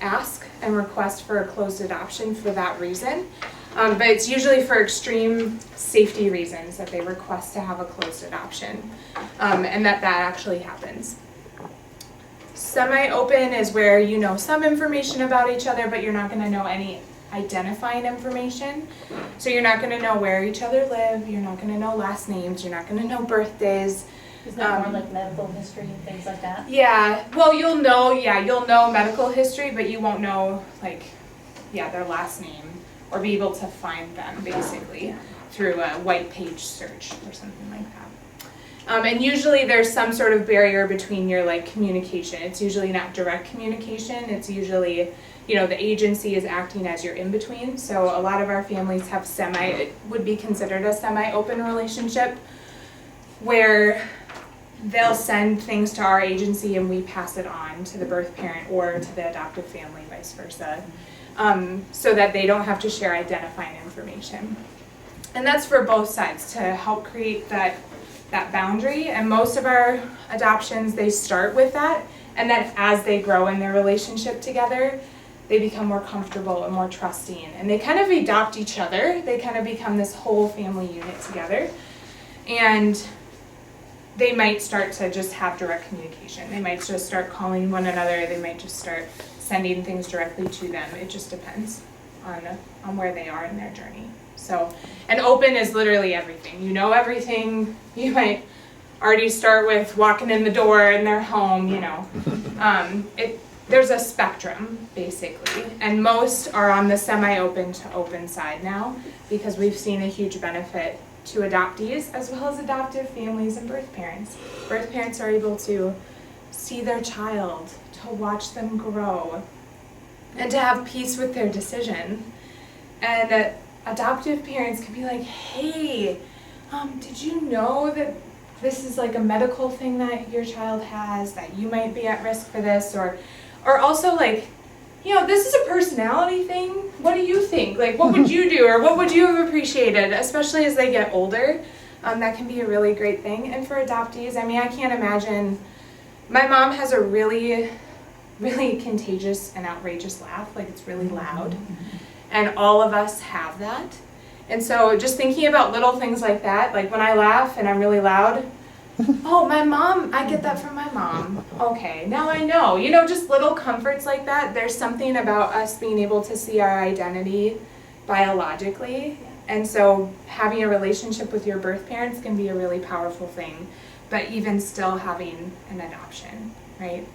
ask and request for a closed adoption for that reason. But it's usually for extreme safety reasons that they request to have a closed adoption, and that actually happens. Semi-open is where you know some information about each other, but you're not going to know any identifying information. So you're not going to know where each other live, you're not going to know last names, you're not going to know birthdays. Is that more like medical history and things like that? Yeah, well you'll know medical history, but you won't know their last name or be able to find them basically through a white page search or something like that. And usually there's some sort of barrier between your communication. It's usually not direct communication, it's usually the agency is acting as your in-between. So a lot of our families have it would be considered a semi-open relationship where they'll send things to our agency and we pass it on to the birth parent or to the adoptive family, vice versa, so that they don't have to share identifying information. And that's for both sides to help create that boundary. And most of our adoptions, they start with that, and then as they grow in their relationship together, they become more comfortable and more trusting, and they kind of adopt each other. They kind of become this whole family unit together, and they might start to just have direct communication. They might just start calling one another. They might just start sending things directly to them. It just depends on where they are in their journey. So, and open is literally everything. You know everything. You might already start with walking in the door in their home, There's a spectrum, basically, and most are on the semi-open to open side now because we've seen a huge benefit to adoptees as well as adoptive families and birth parents. Birth parents are able to see their child, to watch them grow, and to have peace with their decision. And adoptive parents can be like, hey, did you know that this is a medical thing that your child has, that you might be at risk for this, or also this is a personality thing. What do you think? What would you do, or what would you have appreciated, especially as they get older? That can be a really great thing. And for adoptees, I can't imagine. My mom has a really, really contagious and outrageous laugh. It's really loud. And all of us have that. And so just thinking about little things like that, when I laugh and I'm really loud, oh, my mom, I get that from my mom. Okay, now I know. Just little comforts like that. There's something about us being able to see our identity biologically. And so having a relationship with your birth parents can be a really powerful thing, but even still having an adoption, right?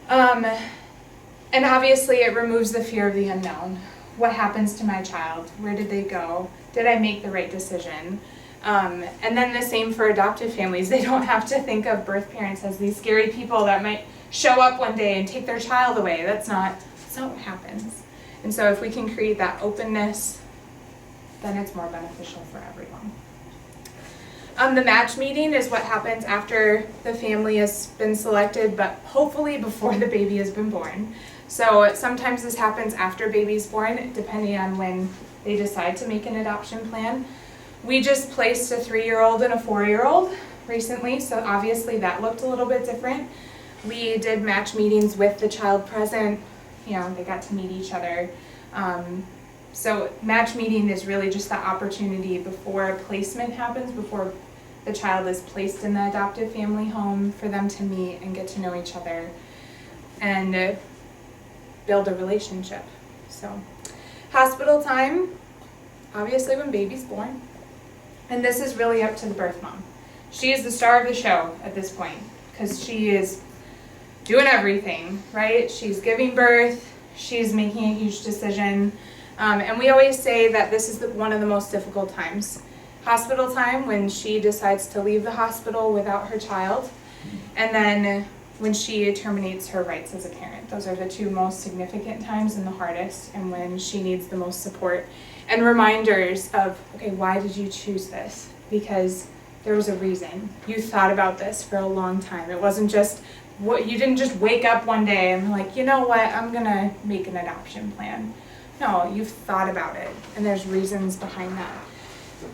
And obviously it removes the fear of the unknown. What happens to my child? Where did they go? Did I make the right decision? And then the same for adoptive families. They don't have to think of birth parents as these scary people that might show up one day and take their child away. That's not what happens. And so if we can create that openness, then it's more beneficial for everyone. The match meeting is what happens after the family has been selected, but hopefully before the baby has been born. So sometimes this happens after baby's born, depending on when they decide to make an adoption plan. We just placed a 3-year-old and a 4-year-old recently, so obviously that looked a little bit different. We did match meetings with the child present, you know, they got to meet each other. So match meeting is really just the opportunity before a placement happens, before the child is placed in the adoptive family home, for them to meet and get to know each other and build a relationship. So hospital time, obviously when baby's born. And this is really up to the birth mom. She is the star of the show at this point because she is doing everything, right? She's giving birth, she's making a huge decision. And we always say that this is one of the most difficult times. Hospital time, when she decides to leave the hospital without her child, and then when she terminates her rights as a parent. Those are the two most significant times and the hardest, and when she needs the most support and reminders of, okay, why did you choose this? Because there was a reason. You thought about this for a long time. It wasn't just, you didn't just wake up one day and like, you know what, I'm gonna make an adoption plan. No, you've thought about it, and there's reasons behind that.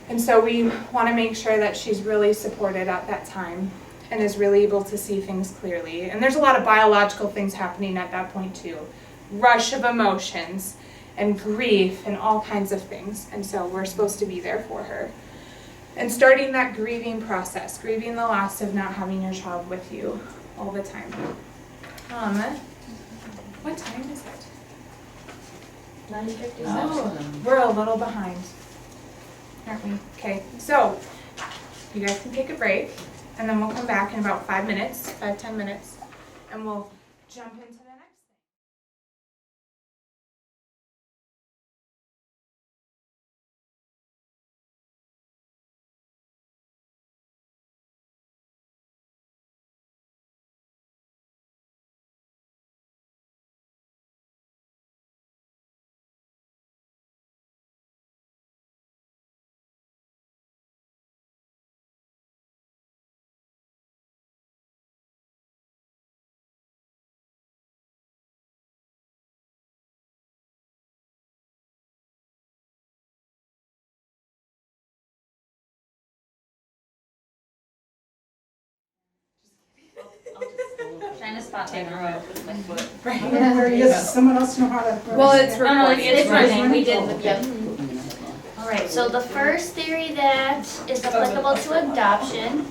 And so we want to make sure that she's really supported at that time and is really able to see things clearly. And there's a lot of biological things happening at that point too. Rush of emotions and grief and all kinds of things. And so we're supposed to be there for her. And starting that grieving process, grieving the loss of not having your child with you all the time. What time is it? 9:56. Oh, we're a little behind, aren't we? Okay, so you guys can take a break, and then we'll come back in about 5 minutes, 5-10 minutes, and we'll jump into the next thing. Trying to spot take her out with my foot. Does someone else know how to? Well, it's No, no, it's recording. running, we did, yep. Alright, so the first theory that is applicable to adoption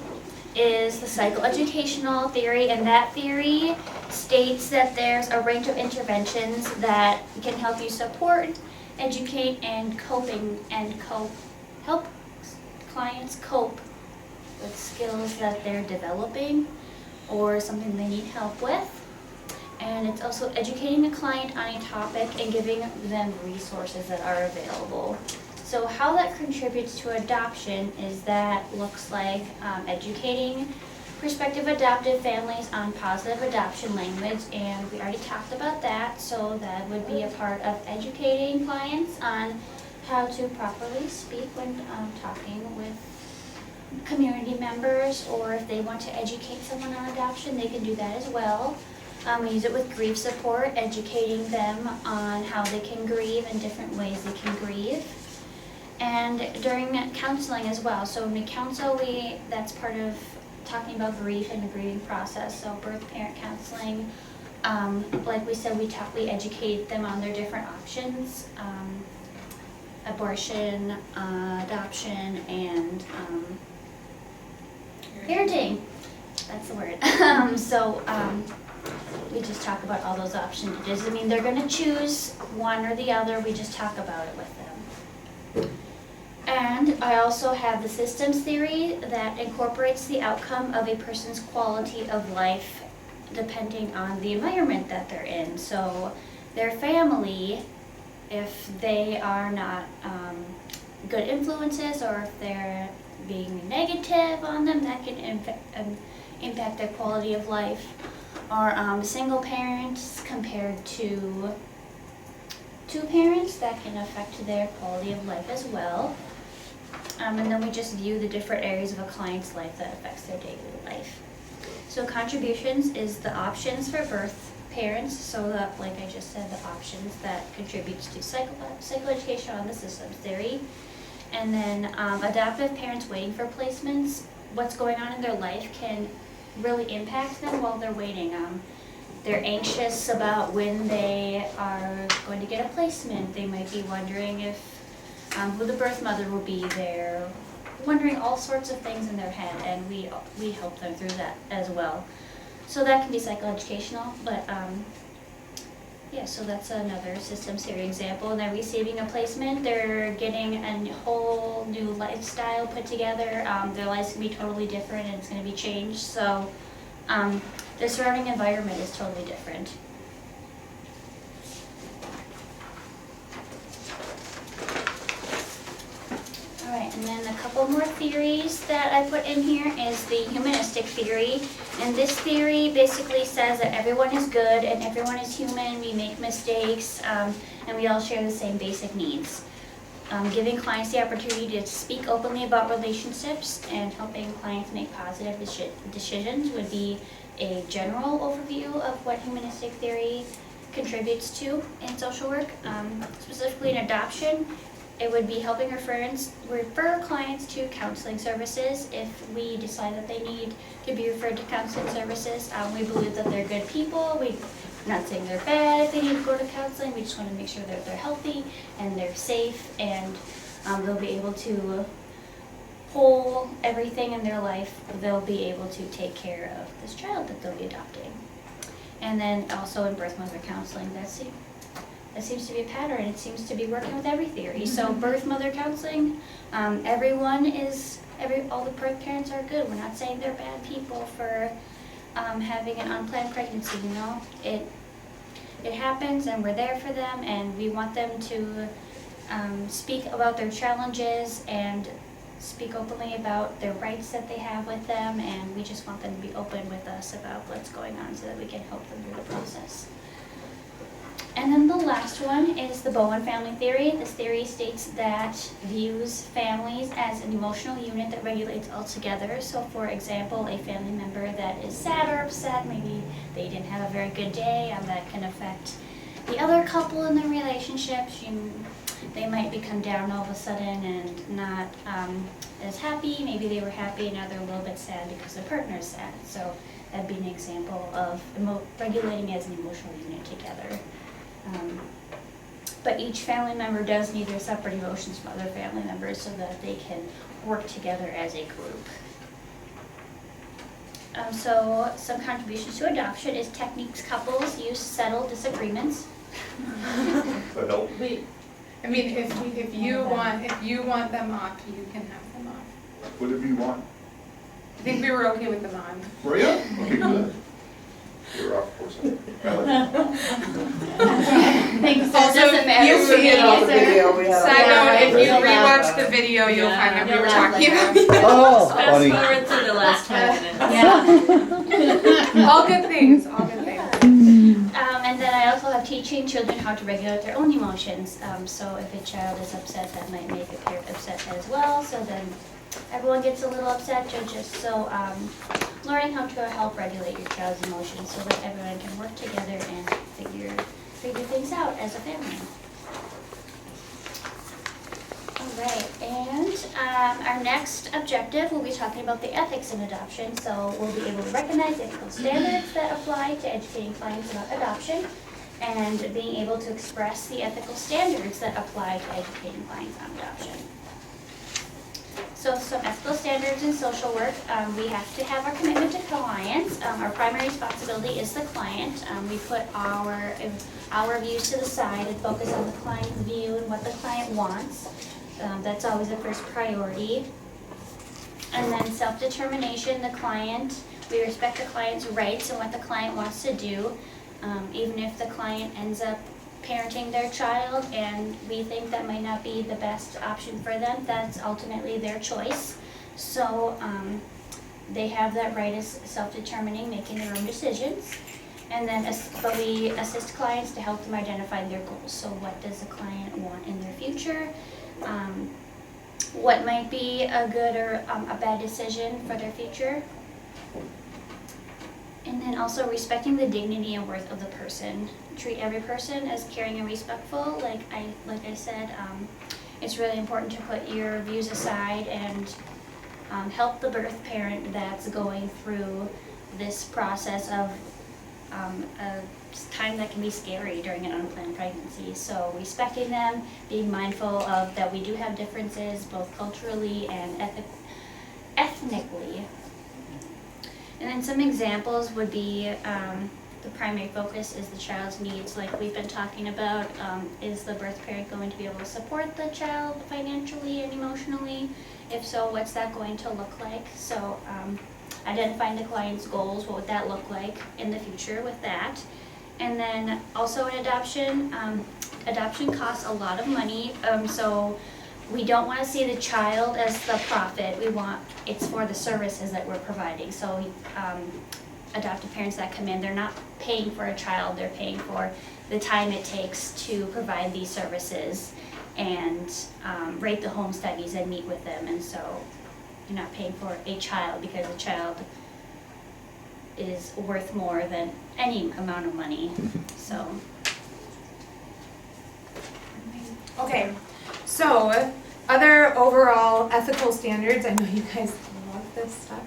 is the psychoeducational theory, and that theory states that there's a range of interventions that can help you support, educate, and help clients cope with skills that they're developing or something they need help with. And it's also educating the client on a topic and giving them resources that are available. So how that contributes to adoption is that looks like educating prospective adoptive families on positive adoption language, and we already talked about that, so that would be a part of educating clients on how to properly speak when talking with community members, or if they want to educate someone on adoption, they can do that as well. We use it with grief support, educating them on how they can grieve and different ways they can grieve. And during counseling as well. So when we counsel, that's part of talking about grief and the grieving process. So birth parent counseling, like we said, we educate them on their different options, abortion, adoption, and parenting. That's the word. We just talk about all those options. It doesn't mean they're going to choose one or the other. We just talk about it with them. And I also have the systems theory that incorporates the outcome of a person's quality of life depending on the environment that they're in. So their family, if they are not good influences, or if they're being negative on them, that can impact their quality of life. Or single parents compared to two parents, that can affect their quality of life as well. And then we just view the different areas of a client's life that affects their daily life. So contributions is the options for birth parents, so that, like I just said, the options that contributes to psychoeducation on the systems theory. And then adoptive parents waiting for placements, what's going on in their life can really impact them while they're waiting. They're anxious about when they are going to get a placement. They might be wondering if who the birth mother will be there, wondering all sorts of things in their head, and we help them through that as well. So that can be psychoeducational, but yeah, so that's another systems theory example. And they're receiving a placement, they're getting a whole new lifestyle put together. Their life's gonna be totally different and it's gonna be changed. So their surrounding environment is totally different. Alright, and then a couple more theories that I put in here is the humanistic theory. And this theory basically says that everyone is good and everyone is human, we make mistakes, and we all share the same basic needs. Giving clients the opportunity to speak openly about relationships and helping clients make positive decisions would be a general overview of what humanistic theory contributes to in social work. Specifically in adoption, it would be helping refer clients to counseling services if we decide that they need to be referred to counseling services. We believe that they're good people. We're not saying they're bad if they need to go to counseling. We just want to make sure that they're healthy and they're safe and they'll be able to hold everything in their life. They'll be able to take care of this child that they'll be adopting. And then also in birth mother counseling, that seems to be a pattern. It seems to be working with every theory. So birth mother counseling, all the birth parents are good. We're not saying they're bad people for having an unplanned pregnancy, you know. It happens and we're there for them and we want them to speak about their challenges and speak openly about their rights that they have with them, and we just want them to be open with us about what's going on so that we can help them through the process. And then the last one is the Bowen family theory. This theory states that views families as an emotional unit that regulates all together. So for example, a family member that is sad or upset, maybe they didn't have a very good day, that can affect the other couple in their relationships. They might become down all of a sudden and not as happy. Maybe they were happy and now they're a little bit sad because their partner is sad. So that'd be an example of regulating as an emotional unit together. But each family member does need their separate emotions from other family members so that they can work together as a group. So some contributions to adoption is techniques couples use to settle disagreements. I mean, if you want them off, you can have them off. Whatever you want. I think we were okay with them on. Were you? Okay, good. You're off for a second. Thanks, sir. Also, Doesn't matter. you for me, sir. Side note, if you You'll laugh. rewatch the video, you'll Yeah. find out we You'll were laugh talking later. about Oh, Fast funny. forward to the last 5 minutes. Yeah. all good things, all good things. And then I also have teaching children how to regulate their own emotions. So if a child is upset, that might make a parent upset as well. So then everyone gets a little upset, so learning how to help regulate your child's emotions so that everyone can work together and figure things out as a family. Alright, and our next objective, we'll be talking about the ethics in adoption. So we'll be able to recognize ethical standards that apply to educating clients about adoption and being able to express the ethical standards that apply to educating clients on adoption. So some ethical standards in social work, we have to have our commitment to clients. Our primary responsibility is the client. We put our views to the side and focus on the client's view and what the client wants. That's always the first priority. And then self-determination, we respect the client's rights and what the client wants to do. Even if the client ends up parenting their child and we think that might not be the best option for them, that's ultimately their choice. So they have that right as self-determining, making their own decisions. And then but we assist clients to help them identify their goals. So what does the client want in their future? What might be a good or a bad decision for their future? And then also respecting the dignity and worth of the person. Treat every person as caring and respectful. Like I said, it's really important to put your views aside and help the birth parent that's going through this process of a time that can be scary during an unplanned pregnancy. So respecting them, being mindful of that we do have differences both culturally and ethnically. And then some examples would be the primary focus is the child's needs, like we've been talking about. Is the birth parent going to be able to support the child financially and emotionally? If so, what's that going to look like? So identifying the client's goals, what would that look like in the future with that? And then also in adoption, adoption costs a lot of money, so we don't want to see the child as the profit. We want, it's for the services that we're providing. So adoptive parents that come in, they're not paying for a child, they're paying for the time it takes to provide these services and rate the home studies and meet with them. And so you're not paying for a child because a child is worth more than any amount of money. So. Okay, so other overall ethical standards, I know you guys love this stuff.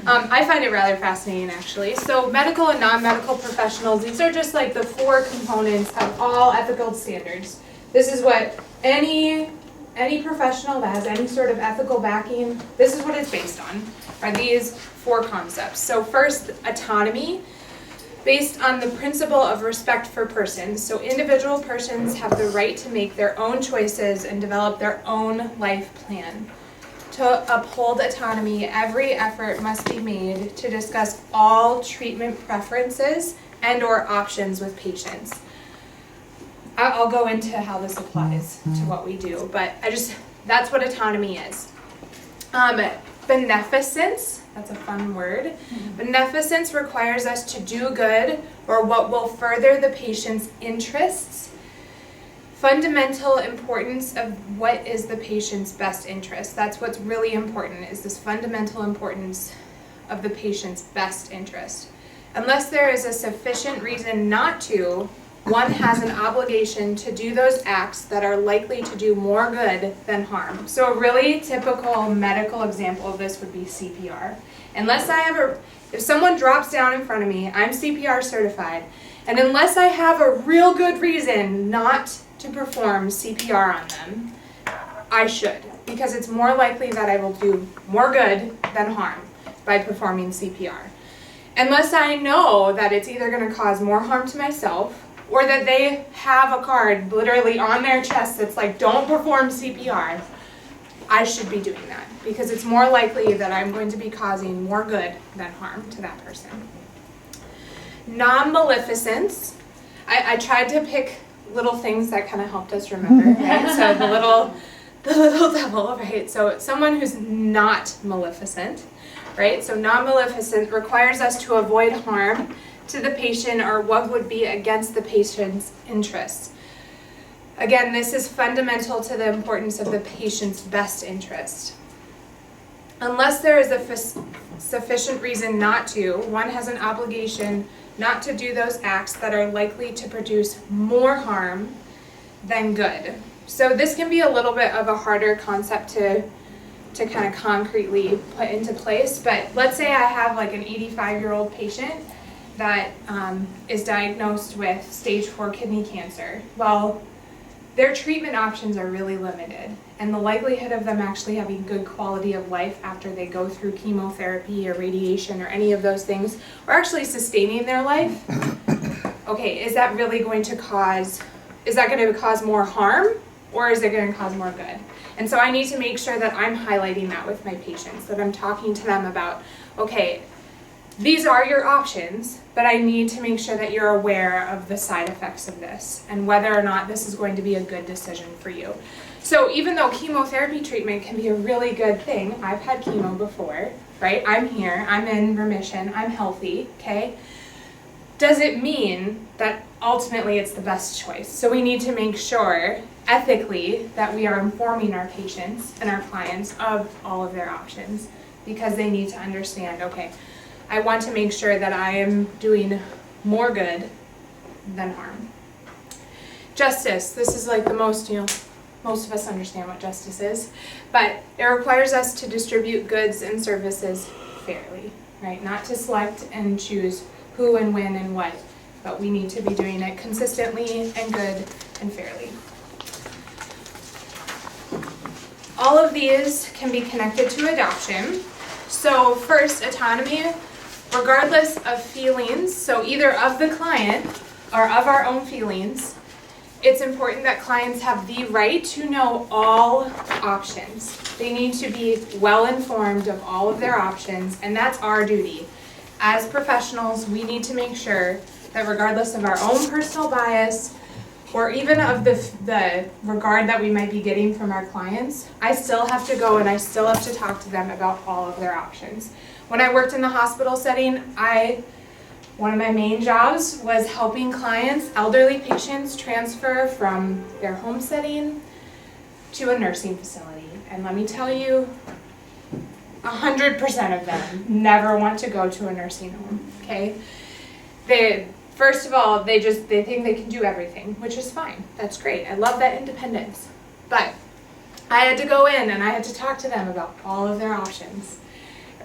I find it rather fascinating actually. So medical and non-medical professionals, these are just like the 4 components of all ethical standards. This is what any professional that has any sort of ethical backing, this is what it's based on, are these 4 concepts. So first, autonomy, based on the principle of respect for persons. So individual persons have the right to make their own choices and develop their own life plan. To uphold autonomy, every effort must be made to discuss all treatment preferences and/or options with patients. I'll go into how this applies to what we do, but that's what autonomy is. Beneficence, that's a fun word. Beneficence requires us to do good or what will further the patient's interests. Fundamental importance of what is the patient's best interest. That's what's really important, is this fundamental importance of the patient's best interest. Unless there is a sufficient reason not to, one has an obligation to do those acts that are likely to do more good than harm. So a really typical medical example of this would be CPR. If someone drops down in front of me, I'm CPR certified, and unless I have a real good reason not to perform CPR on them, I should, because it's more likely that I will do more good than harm by performing CPR. Unless I know that it's either going to cause more harm to myself, or that they have a card literally on their chest that's like, don't perform CPR, I should be doing that, because it's more likely that I'm going to be causing more good than harm to that person. Non-maleficence, I tried to pick little things that kind of helped us remember, right? So the little devil, right? So someone who's not maleficent, right? So non-maleficent requires us to avoid harm to the patient or what would be against the patient's interests. Again, this is fundamental to the importance of the patient's best interest. Unless there is a sufficient reason not to, one has an obligation not to do those acts that are likely to produce more harm than good. So this can be a little bit of a harder concept to kind of concretely put into place, but let's say I have like an 85-year-old patient that is diagnosed with stage 4 kidney cancer. Well, their treatment options are really limited, and the likelihood of them actually having good quality of life after they go through chemotherapy or radiation or any of those things, or actually sustaining their life, okay, is that going to cause more harm, or is it going to cause more good? And so I need to make sure that I'm highlighting that with my patients, that I'm talking to them about, okay, these are your options, but I need to make sure that you're aware of the side effects of this and whether or not this is going to be a good decision for you. So even though chemotherapy treatment can be a really good thing, I've had chemo before, right? I'm here, I'm in remission, I'm healthy, okay? Does it mean that ultimately it's the best choice? So we need to make sure ethically that we are informing our patients and our clients of all of their options, because they need to understand, okay, I want to make sure that I am doing more good than harm. Justice, this is like the most, most of us understand what justice is, but it requires us to distribute goods and services fairly, right? Not to select and choose who and when and what, but we need to be doing it consistently and good and fairly. All of these can be connected to adoption. So first, autonomy, regardless of feelings, so either of the client or of our own feelings, it's important that clients have the right to know all options. They need to be well informed of all of their options, and that's our duty. As professionals, we need to make sure that regardless of our own personal bias, or even of the regard that we might be getting from our clients, I still have to go and I still have to talk to them about all of their options. When I worked in the hospital setting, one of my main jobs was helping clients, elderly patients, transfer from their home setting to a nursing facility. And let me tell you, 100% of them never want to go to a nursing home, okay? First of all, they think they can do everything, which is fine. That's great. I love that independence. But I had to go in and I had to talk to them about all of their options.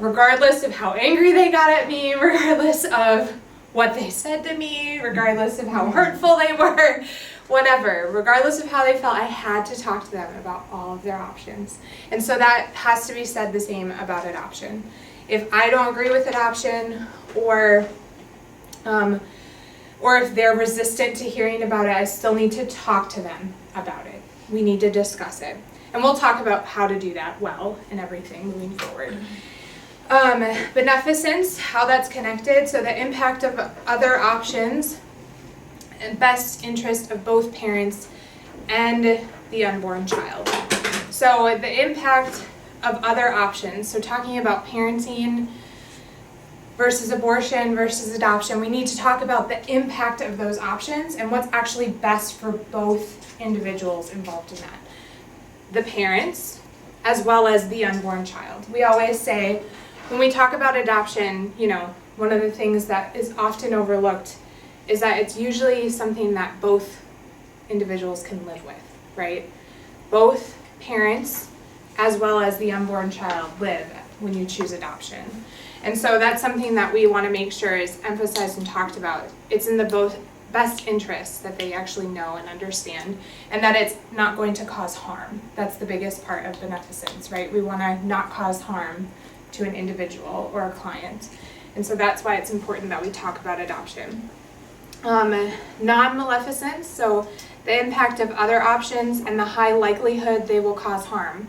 Regardless of how angry they got at me, regardless of what they said to me, regardless of how hurtful they were, whatever, regardless of how they felt, I had to talk to them about all of their options. And so that has to be said the same about adoption. If I don't agree with adoption, or if they're resistant to hearing about it, I still need to talk to them about it. We need to discuss it. And we'll talk about how to do that well and everything moving forward. Beneficence, how that's connected, so the impact of other options and best interest of both parents and the unborn child. So the impact of other options, so talking about parenting versus abortion versus adoption, we need to talk about the impact of those options and what's actually best for both individuals involved in that. The parents, as well as the unborn child. We always say, when we talk about adoption, one of the things that is often overlooked is that it's usually something that both individuals can live with, right? Both parents, as well as the unborn child, live when you choose adoption. And so that's something that we want to make sure is emphasized and talked about. It's in the both best interests that they actually know and understand, and that it's not going to cause harm. That's the biggest part of beneficence, right? We want to not cause harm to an individual or a client. And so that's why it's important that we talk about adoption. Non-maleficence, so the impact of other options and the high likelihood they will cause harm.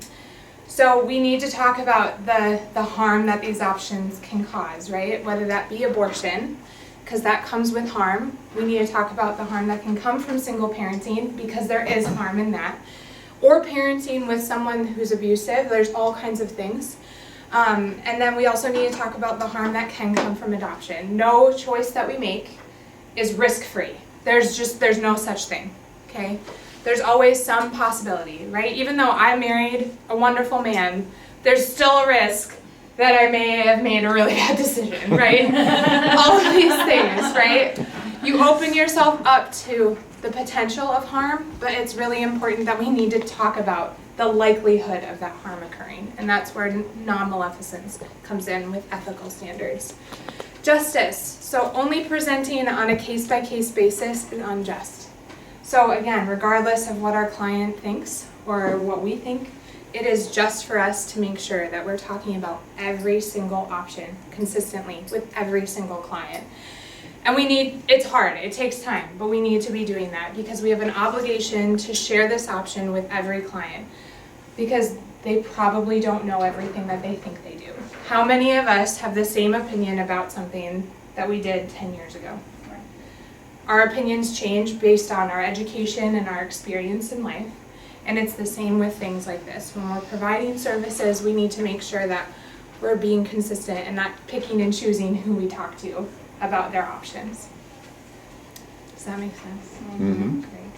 So we need to talk about the harm that these options can cause, right? Whether that be abortion, because that comes with harm. We need to talk about the harm that can come from single parenting, because there is harm in that. Or parenting with someone who's abusive. There's all kinds of things. And then we also need to talk about the harm that can come from adoption. No choice that we make is risk-free. There's no such thing, okay? There's always some possibility, right? Even though I married a wonderful man, there's still a risk that I may have made a really bad decision, right? All of these things, right? You open yourself up to the potential of harm, but it's really important that we need to talk about the likelihood of that harm occurring. And that's where non-maleficence comes in with ethical standards. Justice. So only presenting on a case-by-case basis is unjust. So again, regardless of what our client thinks or what we think, it is just for us to make sure that we're talking about every single option consistently with every single client. And it's hard, it takes time, but we need to be doing that because we have an obligation to share this option with every client, because they probably don't know everything that they think they do. How many of us have the same opinion about something that we did 10 years ago? Our opinions change based on our education and our experience in life, and it's the same with things like this. When we're providing services, we need to make sure that we're being consistent and not picking and choosing who we talk to about their options. Does that make sense? Mm-hmm. Great.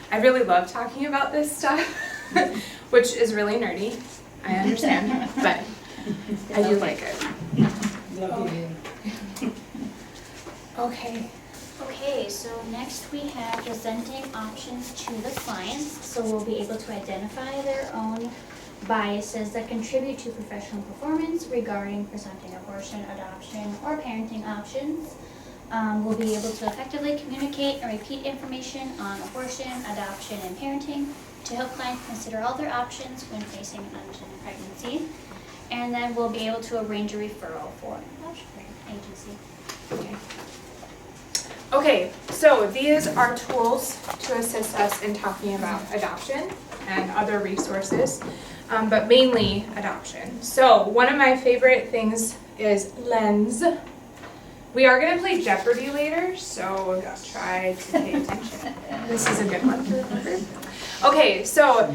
I really love talking about this stuff, which is really nerdy, I understand, but I do like it. Love you. Okay, Okay, so next we have presenting options to the clients, so we'll be able to identify their own biases that contribute to professional performance regarding presenting abortion, adoption, or parenting options. We'll be able to effectively communicate and repeat information on abortion, adoption, and parenting to help clients consider all their options when facing an unintended pregnancy. And then we'll be able to arrange a referral for an adoption agency. Okay, so these are tools to assist us in talking about adoption and other resources, but mainly adoption. So one of my favorite things is lens. We are going to play Jeopardy later, so try to pay attention. This is a good one to remember. Okay, so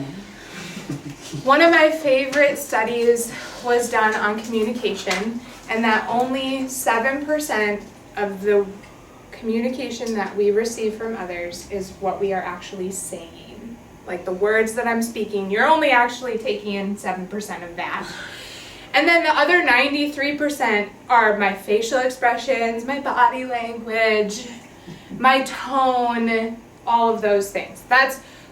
one of my favorite studies was done on communication, and that only 7% of the communication that we receive from others is what we are actually saying. Like the words that I'm speaking, you're only actually taking in 7% of that. And then the other 93% are my facial expressions, my body language, my tone, all of those things.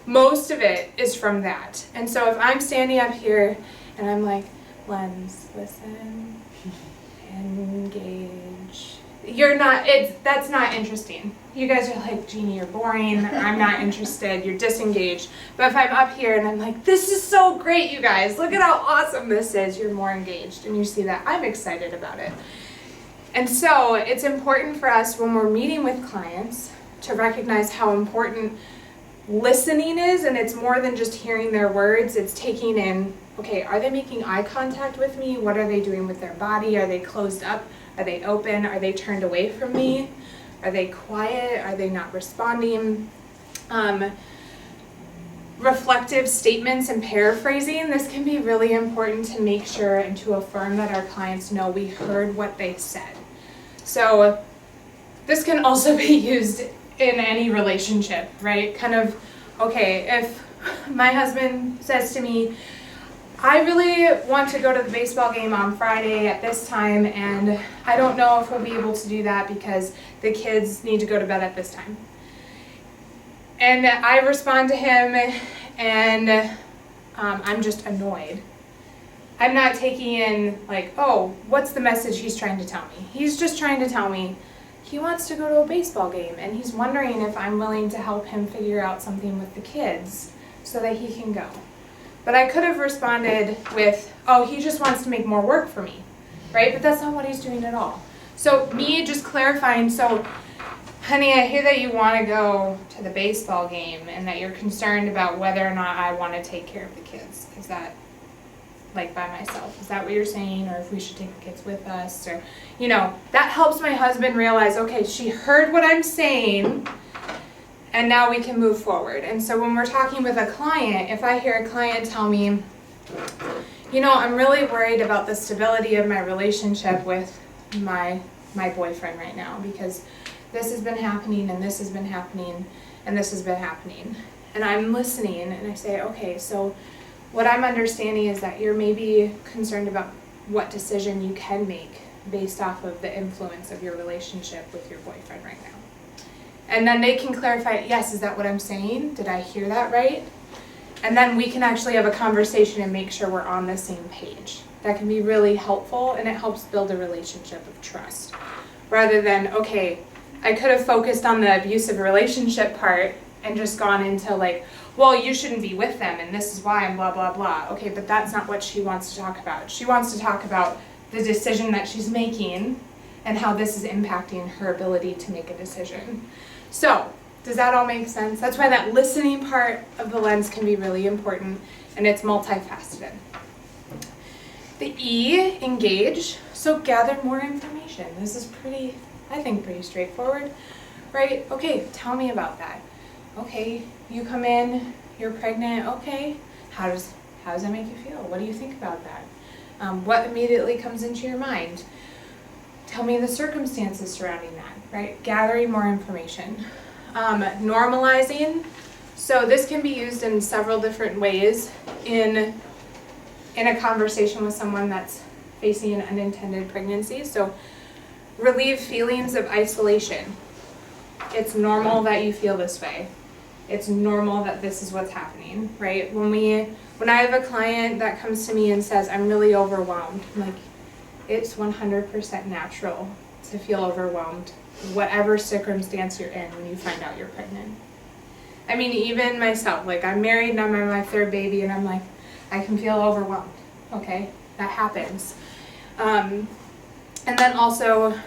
Most of it is from that. And so if I'm standing up here and I'm like, lens, listen, engage. That's not interesting. You guys are like, Jeannie, you're boring. I'm not interested. You're disengaged. But if I'm up here and I'm like, this is so great, you guys. Look at how awesome this is. You're more engaged. And you see that I'm excited about it. And so it's important for us when we're meeting with clients to recognize how important listening is. And it's more than just hearing their words. It's taking in, okay, are they making eye contact with me? What are they doing with their body? Are they closed up? Are they open? Are they turned away from me? Are they quiet? Are they not responding? Reflective statements and paraphrasing. This can be really important to make sure and to affirm that our clients know we heard what they said. So this can also be used in any relationship, right? Kind of, okay, if my husband says to me, I really want to go to the baseball game on Friday at this time, and I don't know if we'll be able to do that because the kids need to go to bed at this time. And I respond to him, and I'm just annoyed. I'm not taking in like, oh, what's the message he's trying to tell me? He's just trying to tell me he wants to go to a baseball game, and he's wondering if I'm willing to help him figure out something with the kids so that he can go. But I could have responded with, oh, he just wants to make more work for me, right? But that's not what he's doing at all. So me just clarifying, so honey, I hear that you want to go to the baseball game and that you're concerned about whether or not I want to take care of the kids. Is that like by myself? Is that what you're saying? Or if we should take the kids with us? Or, that helps my husband realize, okay, she heard what I'm saying, and now we can move forward. And so when we're talking with a client, if I hear a client tell me, I'm really worried about the stability of my relationship with my boyfriend right now because this has been happening and this has been happening and this has been happening. And I'm listening and I say, okay, so what I'm understanding is that you're maybe concerned about what decision you can make based off of the influence of your relationship with your boyfriend right now. And then they can clarify, yes, is that what I'm saying? Did I hear that right? And then we can actually have a conversation and make sure we're on the same page. That can be really helpful, and it helps build a relationship of trust. Rather than, okay, I could have focused on the abusive relationship part and just gone into like, well, you shouldn't be with them, and this is why, and blah, blah, blah. Okay, but that's not what she wants to talk about. She wants to talk about the decision that she's making and how this is impacting her ability to make a decision. So, does that all make sense? That's why that listening part of the lens can be really important, and it's multifaceted. The E, engage. So gather more information. This is pretty straightforward, right? Okay, tell me about that. Okay, you come in, you're pregnant. Okay, how does that make you feel? What do you think about that? What immediately comes into your mind? Tell me the circumstances surrounding that, right? Gathering more information. Normalizing. So this can be used in several different ways in a conversation with someone that's facing an unintended pregnancy. So relieve feelings of isolation. It's normal that you feel this way. It's normal that this is what's happening, right? When I have a client that comes to me and says, I'm really overwhelmed, I'm like, it's 100% natural to feel overwhelmed, whatever circumstance you're in when you find out you're pregnant. I mean, even myself, like I'm married and I'm on my third baby and I'm like, I can feel overwhelmed, okay? That happens. And then also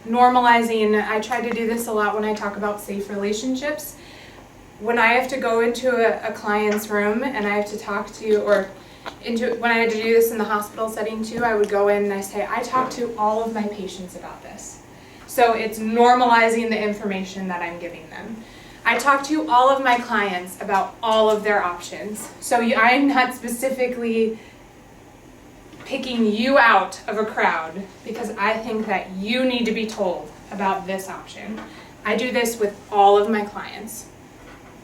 normalizing, I try to do this a lot when I talk about safe relationships. When I have to go into a client's room and I have to talk to, when I had to do this in the hospital setting too, I would go in and I say, I talk to all of my patients about this. So it's normalizing the information that I'm giving them. I talk to all of my clients about all of their options. So I'm not specifically picking you out of a crowd because I think that you need to be told about this option. I do this with all of my clients,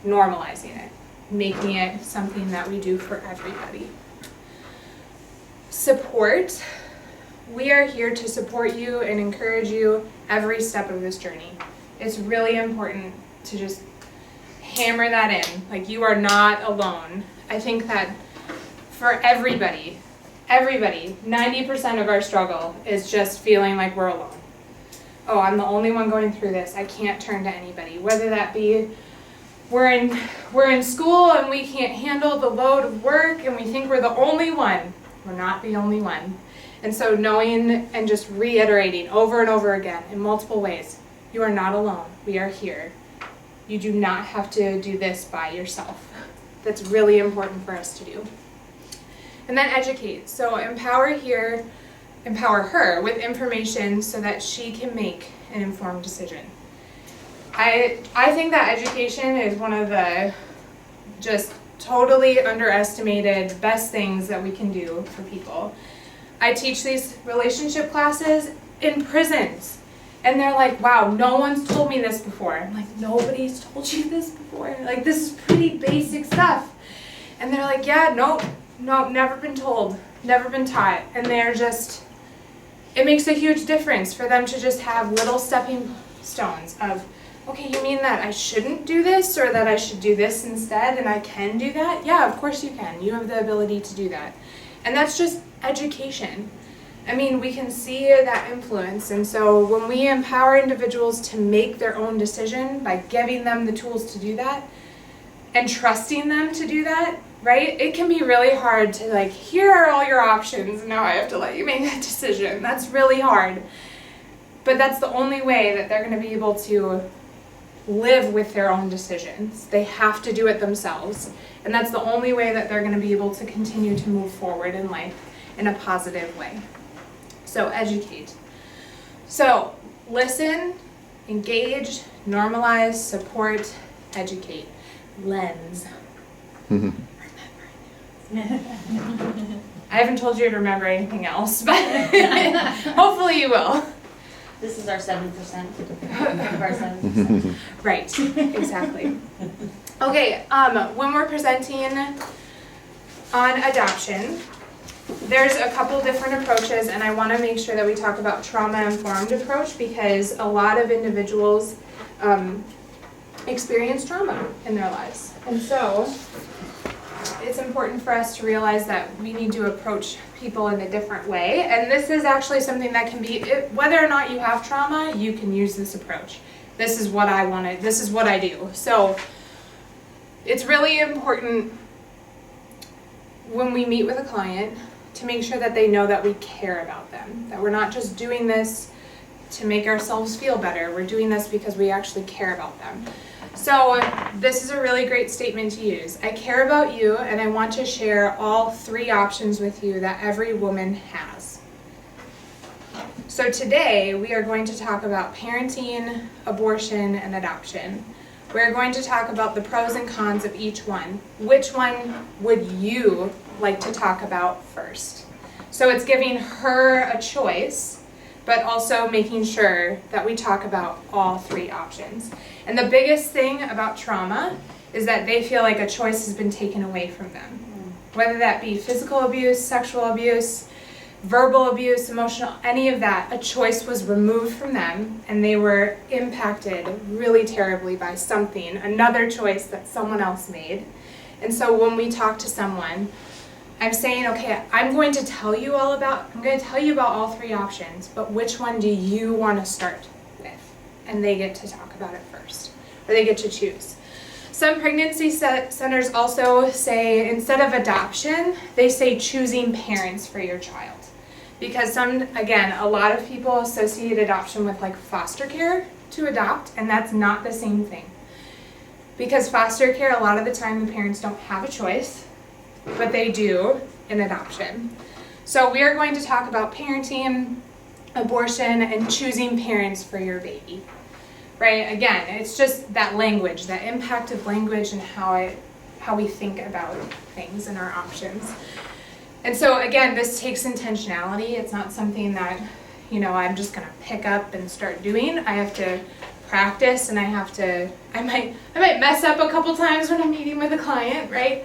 normalizing it, making it something that we do for everybody. Support. We are here to support you and encourage you every step of this journey. It's really important to just hammer that in. Like, you are not alone. I think that for everybody, 90% of our struggle is just feeling like we're alone. Oh, I'm the only one going through this. I can't turn to anybody. Whether that be we're in school and we can't handle the load of work and we think we're the only one. We're not the only one. And so knowing and just reiterating over and over again in multiple ways, you are not alone. We are here. You do not have to do this by yourself. That's really important for us to do. And then educate. So empower her with information so that she can make an informed decision. I think that education is one of the just totally underestimated best things that we can do for people. I teach these relationship classes in prisons. And they're like, wow, no one's told me this before. I'm like, nobody's told you this before? Like, this is pretty basic stuff. And they're like, yeah, nope, never been told, never been taught. And they're just, it makes a huge difference for them to just have little stepping stones of, okay, you mean that I shouldn't do this or that I should do this instead and I can do that? Yeah, of course you can. You have the ability to do that. And that's just education. I mean, we can see that influence, and so when we empower individuals to make their own decision by giving them the tools to do that and trusting them to do that, right? It can be really hard to like, here are all your options, and now I have to let you make that decision. That's really hard. But that's the only way that they're going to be able to live with their own decisions. They have to do it themselves, and that's the only way that they're going to be able to continue to move forward in life in a positive way. So educate. So listen, engage, normalize, support, educate. Lens. I haven't told you to remember anything else, but hopefully you will. This is our 7% of our 7%. Right, exactly. Okay, when we're presenting on adoption, there's a couple different approaches, and I want to make sure that we talk about trauma-informed approach because a lot of individuals experience trauma in their lives. And so it's important for us to realize that we need to approach people in a different way. And this is actually something that can be, whether or not you have trauma, you can use this approach. This is what I wanted, this is what I do. So it's really important when we meet with a client to make sure that they know that we care about them, that we're not just doing this to make ourselves feel better. We're doing this because we actually care about them. So this is a really great statement to use. I care about you and I want to share all 3 options with you that every woman has. So today we are going to talk about parenting, abortion, and adoption. We're going to talk about the pros and cons of each one. Which one would you like to talk about first? So it's giving her a choice, but also making sure that we talk about all 3 options. And the biggest thing about trauma is that they feel like a choice has been taken away from them. Whether that be physical abuse, sexual abuse, verbal abuse, emotional, any of that, a choice was removed from them and they were impacted really terribly by something, another choice that someone else made. And so when we talk to someone, I'm saying, okay, I'm going to tell you about all three options, but which one do you want to start with? And they get to talk about it first, or they get to choose. Some pregnancy centers also say, instead of adoption, they say choosing parents for your child. Because a lot of people associate adoption with like foster care to adopt, and that's not the same thing. Because foster care, a lot of the time the parents don't have a choice, but they do in adoption. So we are going to talk about parenting, abortion, and choosing parents for your baby. Right? Again, it's just that language, that impact of language and how we think about things and our options. And so again, this takes intentionality. It's not something that, I'm just gonna pick up and start doing. I have to practice, and I might mess up a couple times when I'm meeting with a client, right?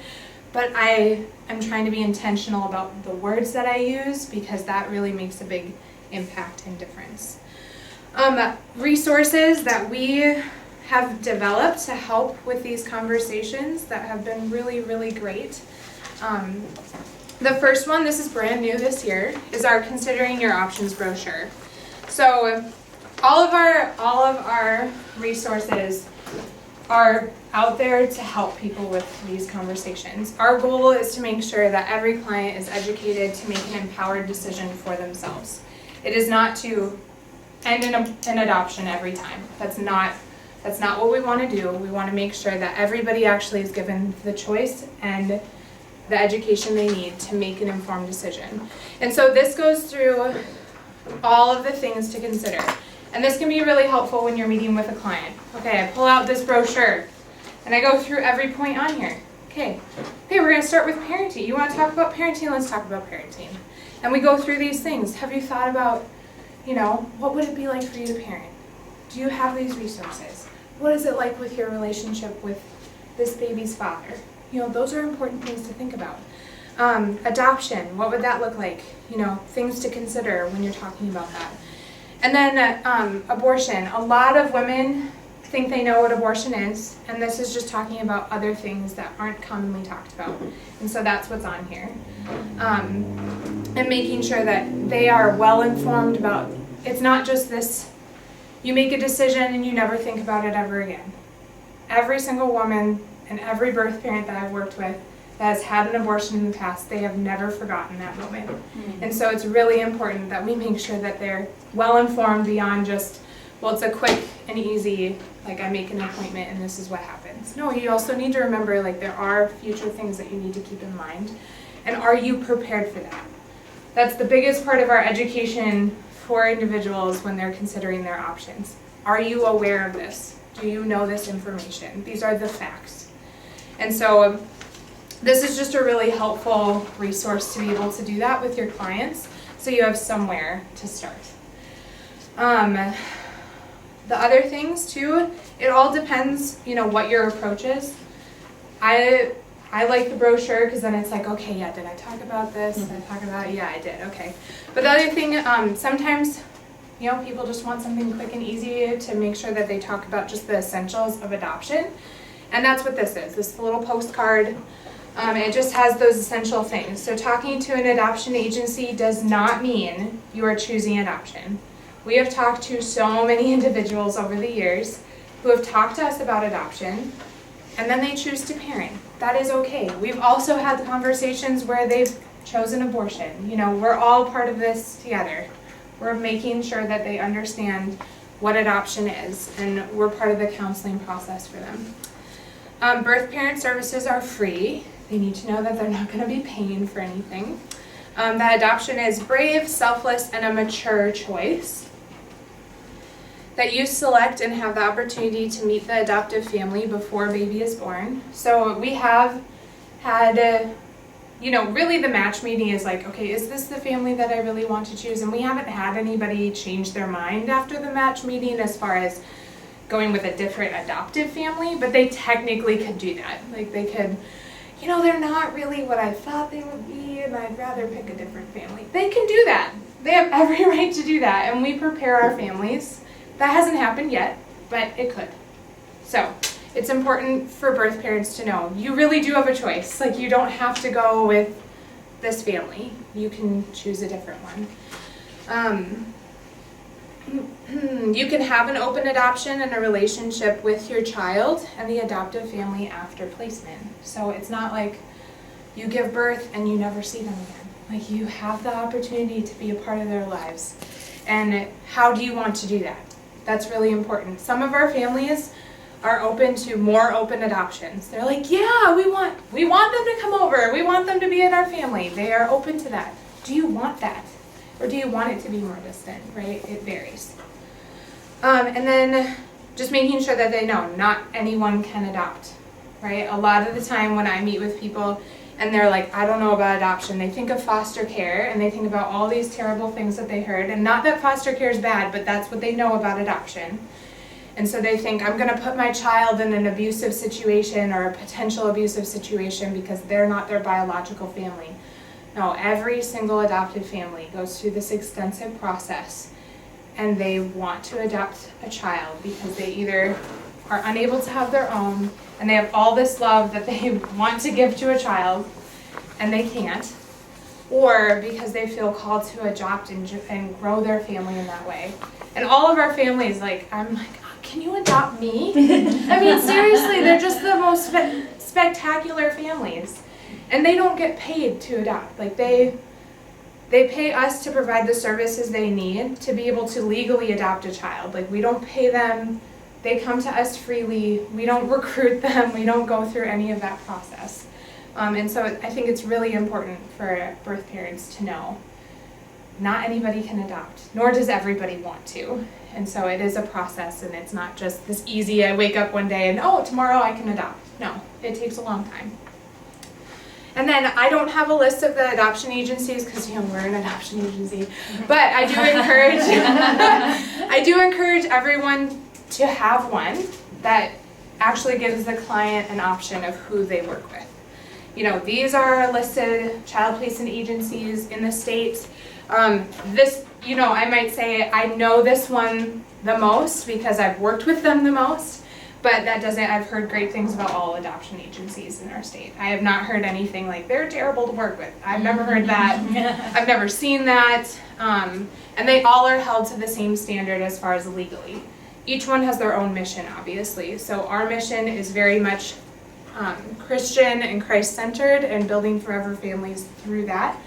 But I'm trying to be intentional about the words that I use, because that really makes a big impact and difference. Resources that we have developed to help with these conversations that have been really, really great. The first one, this is brand new this year, is our Considering Your Options brochure. So all of our resources are out there to help people with these conversations. Our goal is to make sure that every client is educated to make an empowered decision for themselves. It is not to end an adoption every time. That's not what we want to do. We want to make sure that everybody actually is given the choice and the education they need to make an informed decision. And so this goes through all of the things to consider. And this can be really helpful when you're meeting with a client. Okay, I pull out this brochure and I go through every point on here. Okay, we're going to start with parenting. You want to talk about parenting? Let's talk about parenting. And we go through these things. Have you thought about, what would it be like for you to parent? Do you have these resources? What is it like with your relationship with this baby's father? Those are important things to think about. Adoption, what would that look like? Things to consider when you're talking about that. And then abortion. A lot of women think they know what abortion is, and this is just talking about other things that aren't commonly talked about. And so that's what's on here. And making sure that they are well informed about, it's not just this, you make a decision and you never think about it ever again. Every single woman and every birth parent that I've worked with that has had an abortion in the past, they have never forgotten that moment. And so it's really important that we make sure that they're well informed beyond just, well, it's a quick and easy, like I make an appointment and this is what happens. No, you also need to remember, like, there are future things that you need to keep in mind. And are you prepared for that? That's the biggest part of our education for individuals when they're considering their options. Are you aware of this? Do you know this information? These are the facts. And so this is just a really helpful resource to be able to do that with your clients, so you have somewhere to start. The other things too, it all depends, what your approach is. I like the brochure because then it's like, okay, yeah, did I talk about this? Did I talk about it? Yeah, I did, okay. But the other thing, sometimes, people just want something quick and easy to make sure that they talk about just the essentials of adoption. And that's what this is, this little postcard. It just has those essential things. So talking to an adoption agency does not mean you are choosing adoption. We have talked to so many individuals over the years who have talked to us about adoption, and then they choose to parent. That is okay. We've also had conversations where they've chosen abortion. We're all part of this together. We're making sure that they understand what adoption is, and we're part of the counseling process for them. Birth parent services are free. They need to know that they're not going to be paying for anything. That adoption is brave, selfless, and a mature choice. That you select and have the opportunity to meet the adoptive family before a baby is born. So we have had, really the match meeting is like, okay, is this the family that I really want to choose? And we haven't had anybody change their mind after the match meeting as far as going with a different adoptive family, but they technically could do that. Like they could, they're not really what I thought they would be, and I'd rather pick a different family. They can do that. They have every right to do that, and we prepare our families. That hasn't happened yet, but it could. So it's important for birth parents to know you really do have a choice. Like, you don't have to go with this family. You can choose a different one. You can have an open adoption and a relationship with your child and the adoptive family after placement. So it's not like you give birth and you never see them again. Like, you have the opportunity to be a part of their lives. And how do you want to do that? That's really important. Some of our families are open to more open adoptions. They're like, yeah, we want them to come over. We want them to be in our family. They are open to that. Do you want that? Or do you want it to be more distant, right? It varies. And then just making sure that they know not anyone can adopt, right? A lot of the time when I meet with people and they're like, I don't know about adoption, they think of foster care and they think about all these terrible things that they heard. And not that foster care is bad, but that's what they know about adoption. And so they think, I'm going to put my child in an abusive situation or a potential abusive situation because they're not their biological family. No, every single adopted family goes through this extensive process, and they want to adopt a child because they either are unable to have their own and they have all this love that they want to give to a child and they can't, or because they feel called to adopt and grow their family in that way. And all of our families, I'm like, oh, can you adopt me? I mean, seriously, they're just the most spectacular families. And they don't get paid to adopt. Like, they pay us to provide the services they need to be able to legally adopt a child. Like, we don't pay them. They come to us freely. We don't recruit them. We don't go through any of that process. And so I think it's really important for birth parents to know not anybody can adopt, nor does everybody want to. And so it is a process, and it's not just this easy, I wake up one day and, oh, tomorrow I can adopt. No, it takes a long time. And then I don't have a list of the adoption agencies because we're an adoption agency, but I do encourage everyone to have one that actually gives the client an option of who they work with. These are listed child placement agencies in the state. I might say I know this one the most because I've worked with them the most. But that doesn't, I've heard great things about all adoption agencies in our state. I have not heard anything like, they're terrible to work with. I've never heard that. I've never seen that. And they all are held to the same standard as far as legally. Each one has their own mission, obviously. So our mission is very much Christian and Christ-centered and building forever families through that.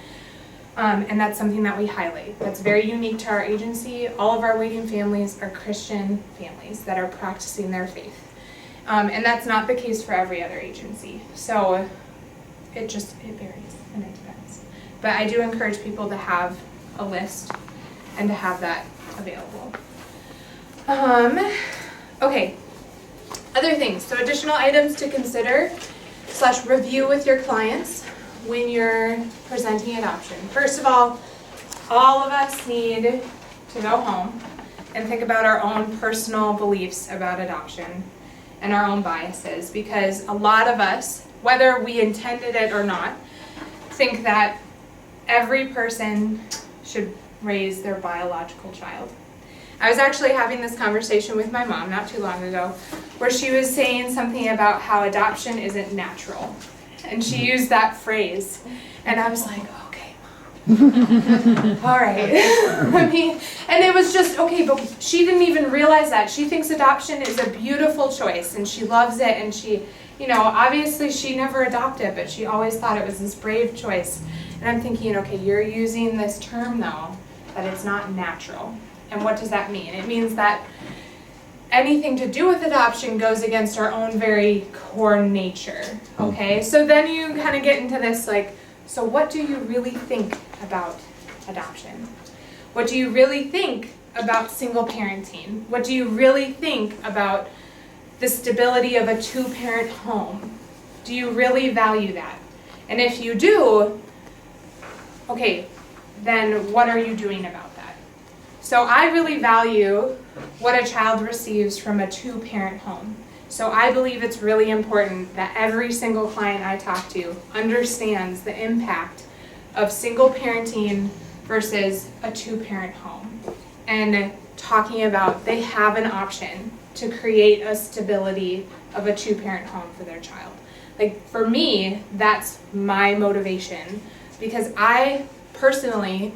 And that's something that we highlight. That's very unique to our agency. All of our waiting families are Christian families that are practicing their faith. And that's not the case for every other agency. So it varies and it depends. But I do encourage people to have a list and to have that available. Okay, other things. So additional items to consider / review with your clients when you're presenting adoption. First of all of us need to go home and think about our own personal beliefs about adoption and our own biases, because a lot of us, whether we intended it or not, think that every person should raise their biological child. I was actually having this conversation with my mom not too long ago where she was saying something about how adoption isn't natural. And she used that phrase. And I was like, okay, Mom. All right. And it was just, okay, but she didn't even realize that. She thinks adoption is a beautiful choice and she loves it. And she, obviously she never adopted, but she always thought it was this brave choice. And I'm thinking, okay, you're using this term though, that it's not natural. And what does that mean? It means that anything to do with adoption goes against our own very core nature, okay? So then you kind of get into this so what do you really think about adoption? What do you really think about single parenting? What do you really think about the stability of a 2-parent home? Do you really value that? And if you do, okay, then what are you doing about that? So I really value what a child receives from a 2-parent home. So I believe it's really important that every single client I talk to understands the impact of single parenting versus a 2-parent home. And talking about they have an option to create a stability of a 2-parent home for their child. Like for me, that's my motivation, because I personally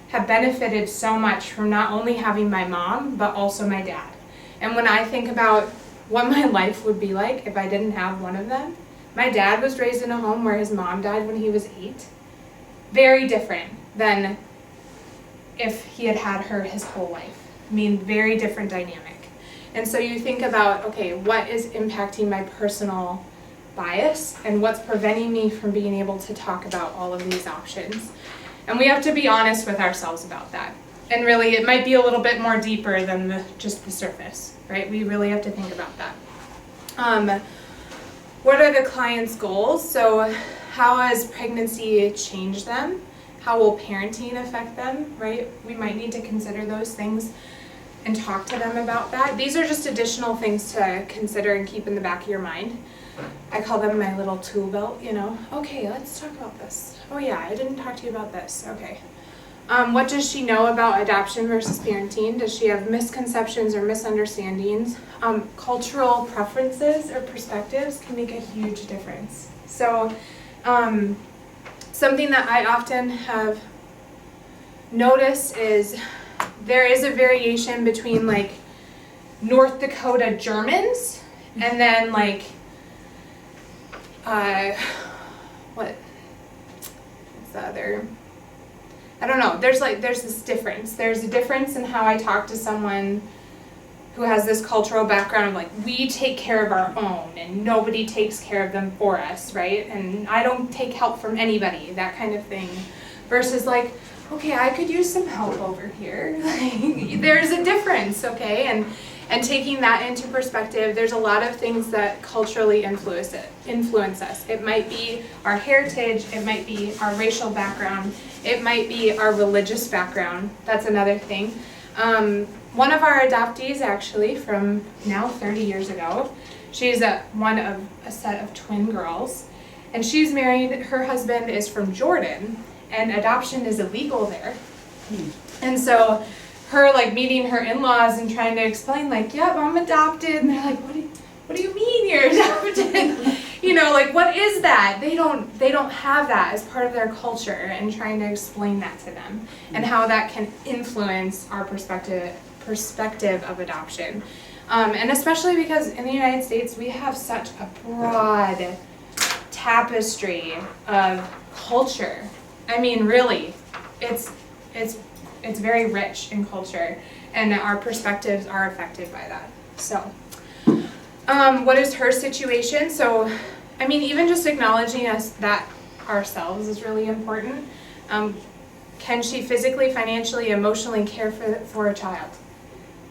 have benefited so much from not only having my mom, but also my dad. And when I think about what my life would be like if I didn't have one of them. My dad was raised in a home where his mom died when he was 8. Very different than if he had had her his whole life. I mean, very different dynamic. And so you think about, okay, what is impacting my personal bias and what's preventing me from being able to talk about all of these options? And we have to be honest with ourselves about that. And really, it might be a little bit more deeper than just the surface, right? We really have to think about that. What are the client's goals? So how has pregnancy changed them? How will parenting affect them, right? We might need to consider those things and talk to them about that. These are just additional things to consider and keep in the back of your mind. I call them my little tool belt, you know. Okay, let's talk about this. Oh yeah, I didn't talk to you about this. Okay. What does she know about adoption versus parenting? Does she have misconceptions or misunderstandings? Cultural preferences or perspectives can make a huge difference. So something that I often have noticed is there is a variation between like North Dakota Germans and then like what's the other? I don't know, there's this difference. There's a difference in how I talk to someone who has this cultural background of like, we take care of our own and nobody takes care of them for us, right? And I don't take help from anybody, that kind of thing. Versus like, okay, I could use some help over here. There's a difference, okay? And taking that into perspective, there's a lot of things that culturally influence us. It might be our heritage, it might be our racial background, it might be our religious background. That's another thing. One of our adoptees, actually, from now 30 years ago, she's one of a set of twin girls, and she's married. Her husband is from Jordan, and adoption is illegal there. And so her like meeting her in-laws and trying to explain like, yep, I'm adopted, and they're like, what do you mean you're adopted? You know, like, what is that? They don't have that as part of their culture, and trying to explain that to them and how that can influence our perspective of adoption. And especially because in the United States we have such a broad tapestry of culture. I mean, really, it's very rich in culture, and our perspectives are affected by that. So, what is her situation? So, I mean, even just acknowledging that ourselves is really important. Can she physically, financially, emotionally care for a child?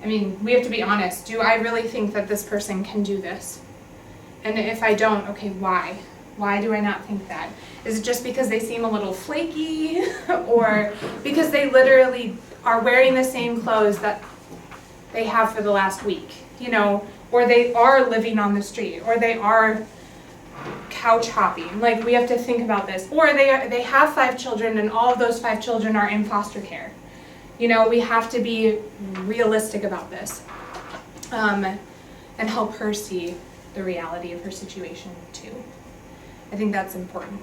I mean, we have to be honest. Do I really think that this person can do this? And if I don't, okay, why? Why do I not think that? Is it just because they seem a little flaky, or because they literally are wearing the same clothes that they have for the last week, you know, or they are living on the street, or they are couch hopping? Like, we have to think about this. Or they have 5 children, and all of those 5 children are in foster care. You know, we have to be realistic about this, and help her see the reality of her situation too. I think that's important.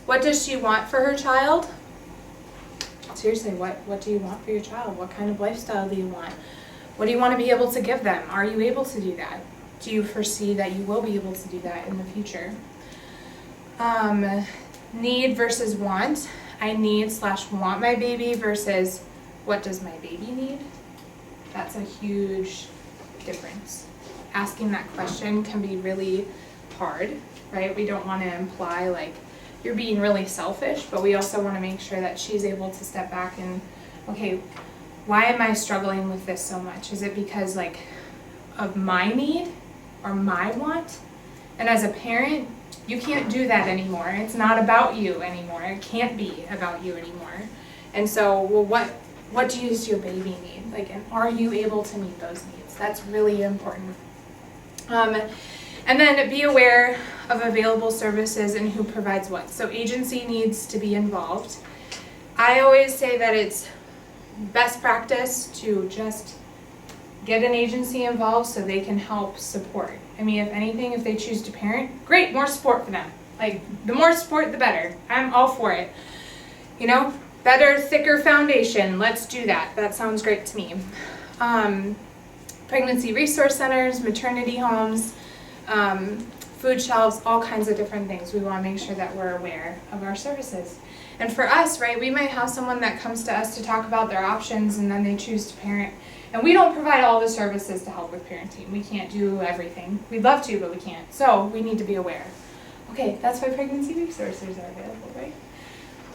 What does she want for her child? Seriously, what do you want for your child? What kind of lifestyle do you want? What do you want to be able to give them? Are you able to do that? Do you foresee that you will be able to do that in the future? Need versus want. I need/want my baby versus what does my baby need? That's a huge difference. Asking that question can be really hard, right? We don't want to imply like you're being really selfish, but we also want to make sure that she's able to step back and, okay, why am I struggling with this so much? Is it because like of my need or my want? And as a parent, you can't do that anymore. It's not about you anymore. It can't be about you anymore. And so, well, what does your baby need? Like, and are you able to meet those needs? That's really important. And then be aware of available services and who provides what. So agency needs to be involved. I always say that it's best practice to just get an agency involved so they can help support. I mean, if anything, if they choose to parent, great, more support for them. Like, the more support, the better. I'm all for it. You know, better, thicker foundation. Let's do that. That sounds great to me. Pregnancy resource centers, maternity homes, food shelves, all kinds of different things. We want to make sure that we're aware of our services. And for us, right, we might have someone that comes to us to talk about their options and then they choose to parent. And we don't provide all the services to help with parenting. We can't do everything. We'd love to, but we can't. So we need to be aware. Okay, that's why pregnancy resources are available, right?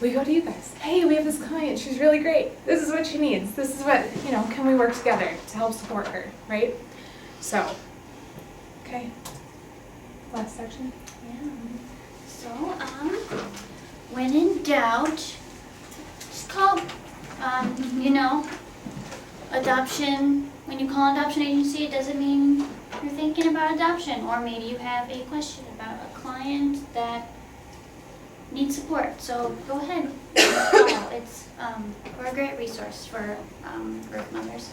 We go to you guys. Hey, we have this client. She's really great. This is what she needs. This is what, you know, can we work together to help support her, right? So, okay. Last section. Yeah. So, when in doubt, just call, you know, adoption. When you call an adoption agency, it doesn't mean you're thinking about adoption, or maybe you have a question about a client that needs support. So go ahead, call. It's we're a great resource for birth mothers.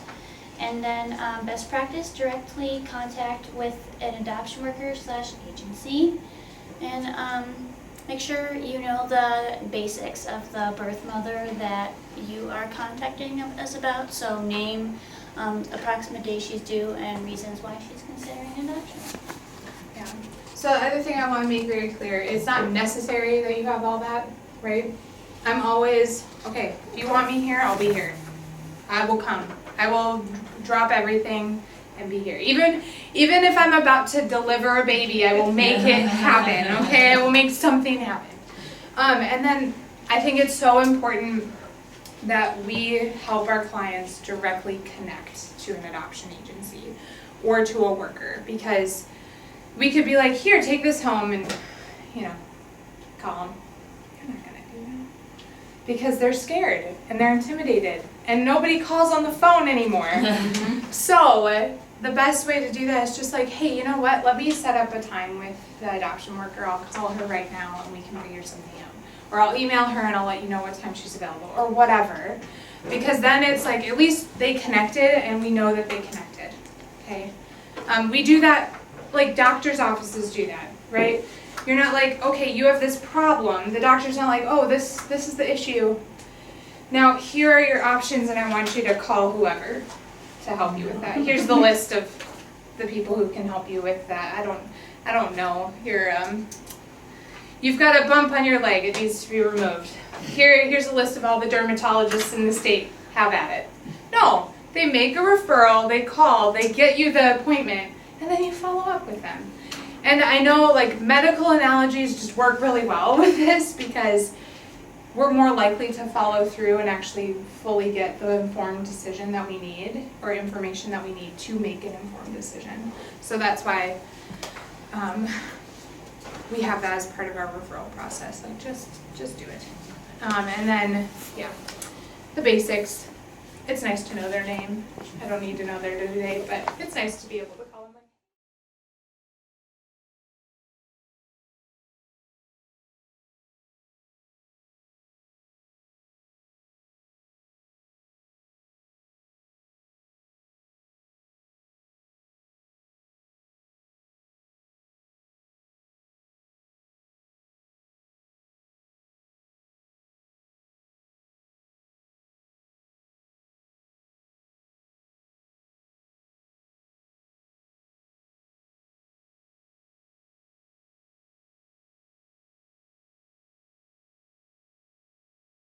And then best practice, directly contact with an adoption worker / agency, and make sure you know the basics of the birth mother that you are contacting us about. So name, approximate day she's due, and reasons why she's considering adoption. Yeah. So the other thing I want to make very clear, it's not necessary that you have all that, right? I'm always, okay, if you want me here, I'll be here. I will come. I will drop everything and be here. Even if I'm about to deliver a baby, I will make it happen, okay? I will make something happen. And then I think it's so important that we help our clients directly connect to an adoption agency or to a worker, because we could be like, here, take this home, and, you know, call them. You're not gonna do that. Because they're scared and they're intimidated and nobody calls on the phone anymore. So the best way to do that is just like, hey, you know what? Let me set up a time with the adoption worker. I'll call her right now and we can figure something out. Or I'll email her and I'll let you know what time she's available, or whatever. Because then it's like, at least they connected and we know that they connected, okay? We do that, like doctor's offices do that, right? You're not like, okay, you have this problem. The doctor's not like, oh, this is the issue. Now, here are your options and I want you to call whoever to help you with that. Here's the list of the people who can help you with that. I don't know. You've got a bump on your leg. It needs to be removed. Here's a list of all the dermatologists in the state. Have at it. No, they make a referral, they call, they get you the appointment, and then you follow up with them. And I know like medical analogies just work really well with this because we're more likely to follow through and actually fully get the informed decision that we need, or information that we need to make an informed decision. So that's why we have that as part of our referral process. Like just do it. And then, yeah, the basics. It's nice to know their name. I don't need to know their due date, but it's nice to be able to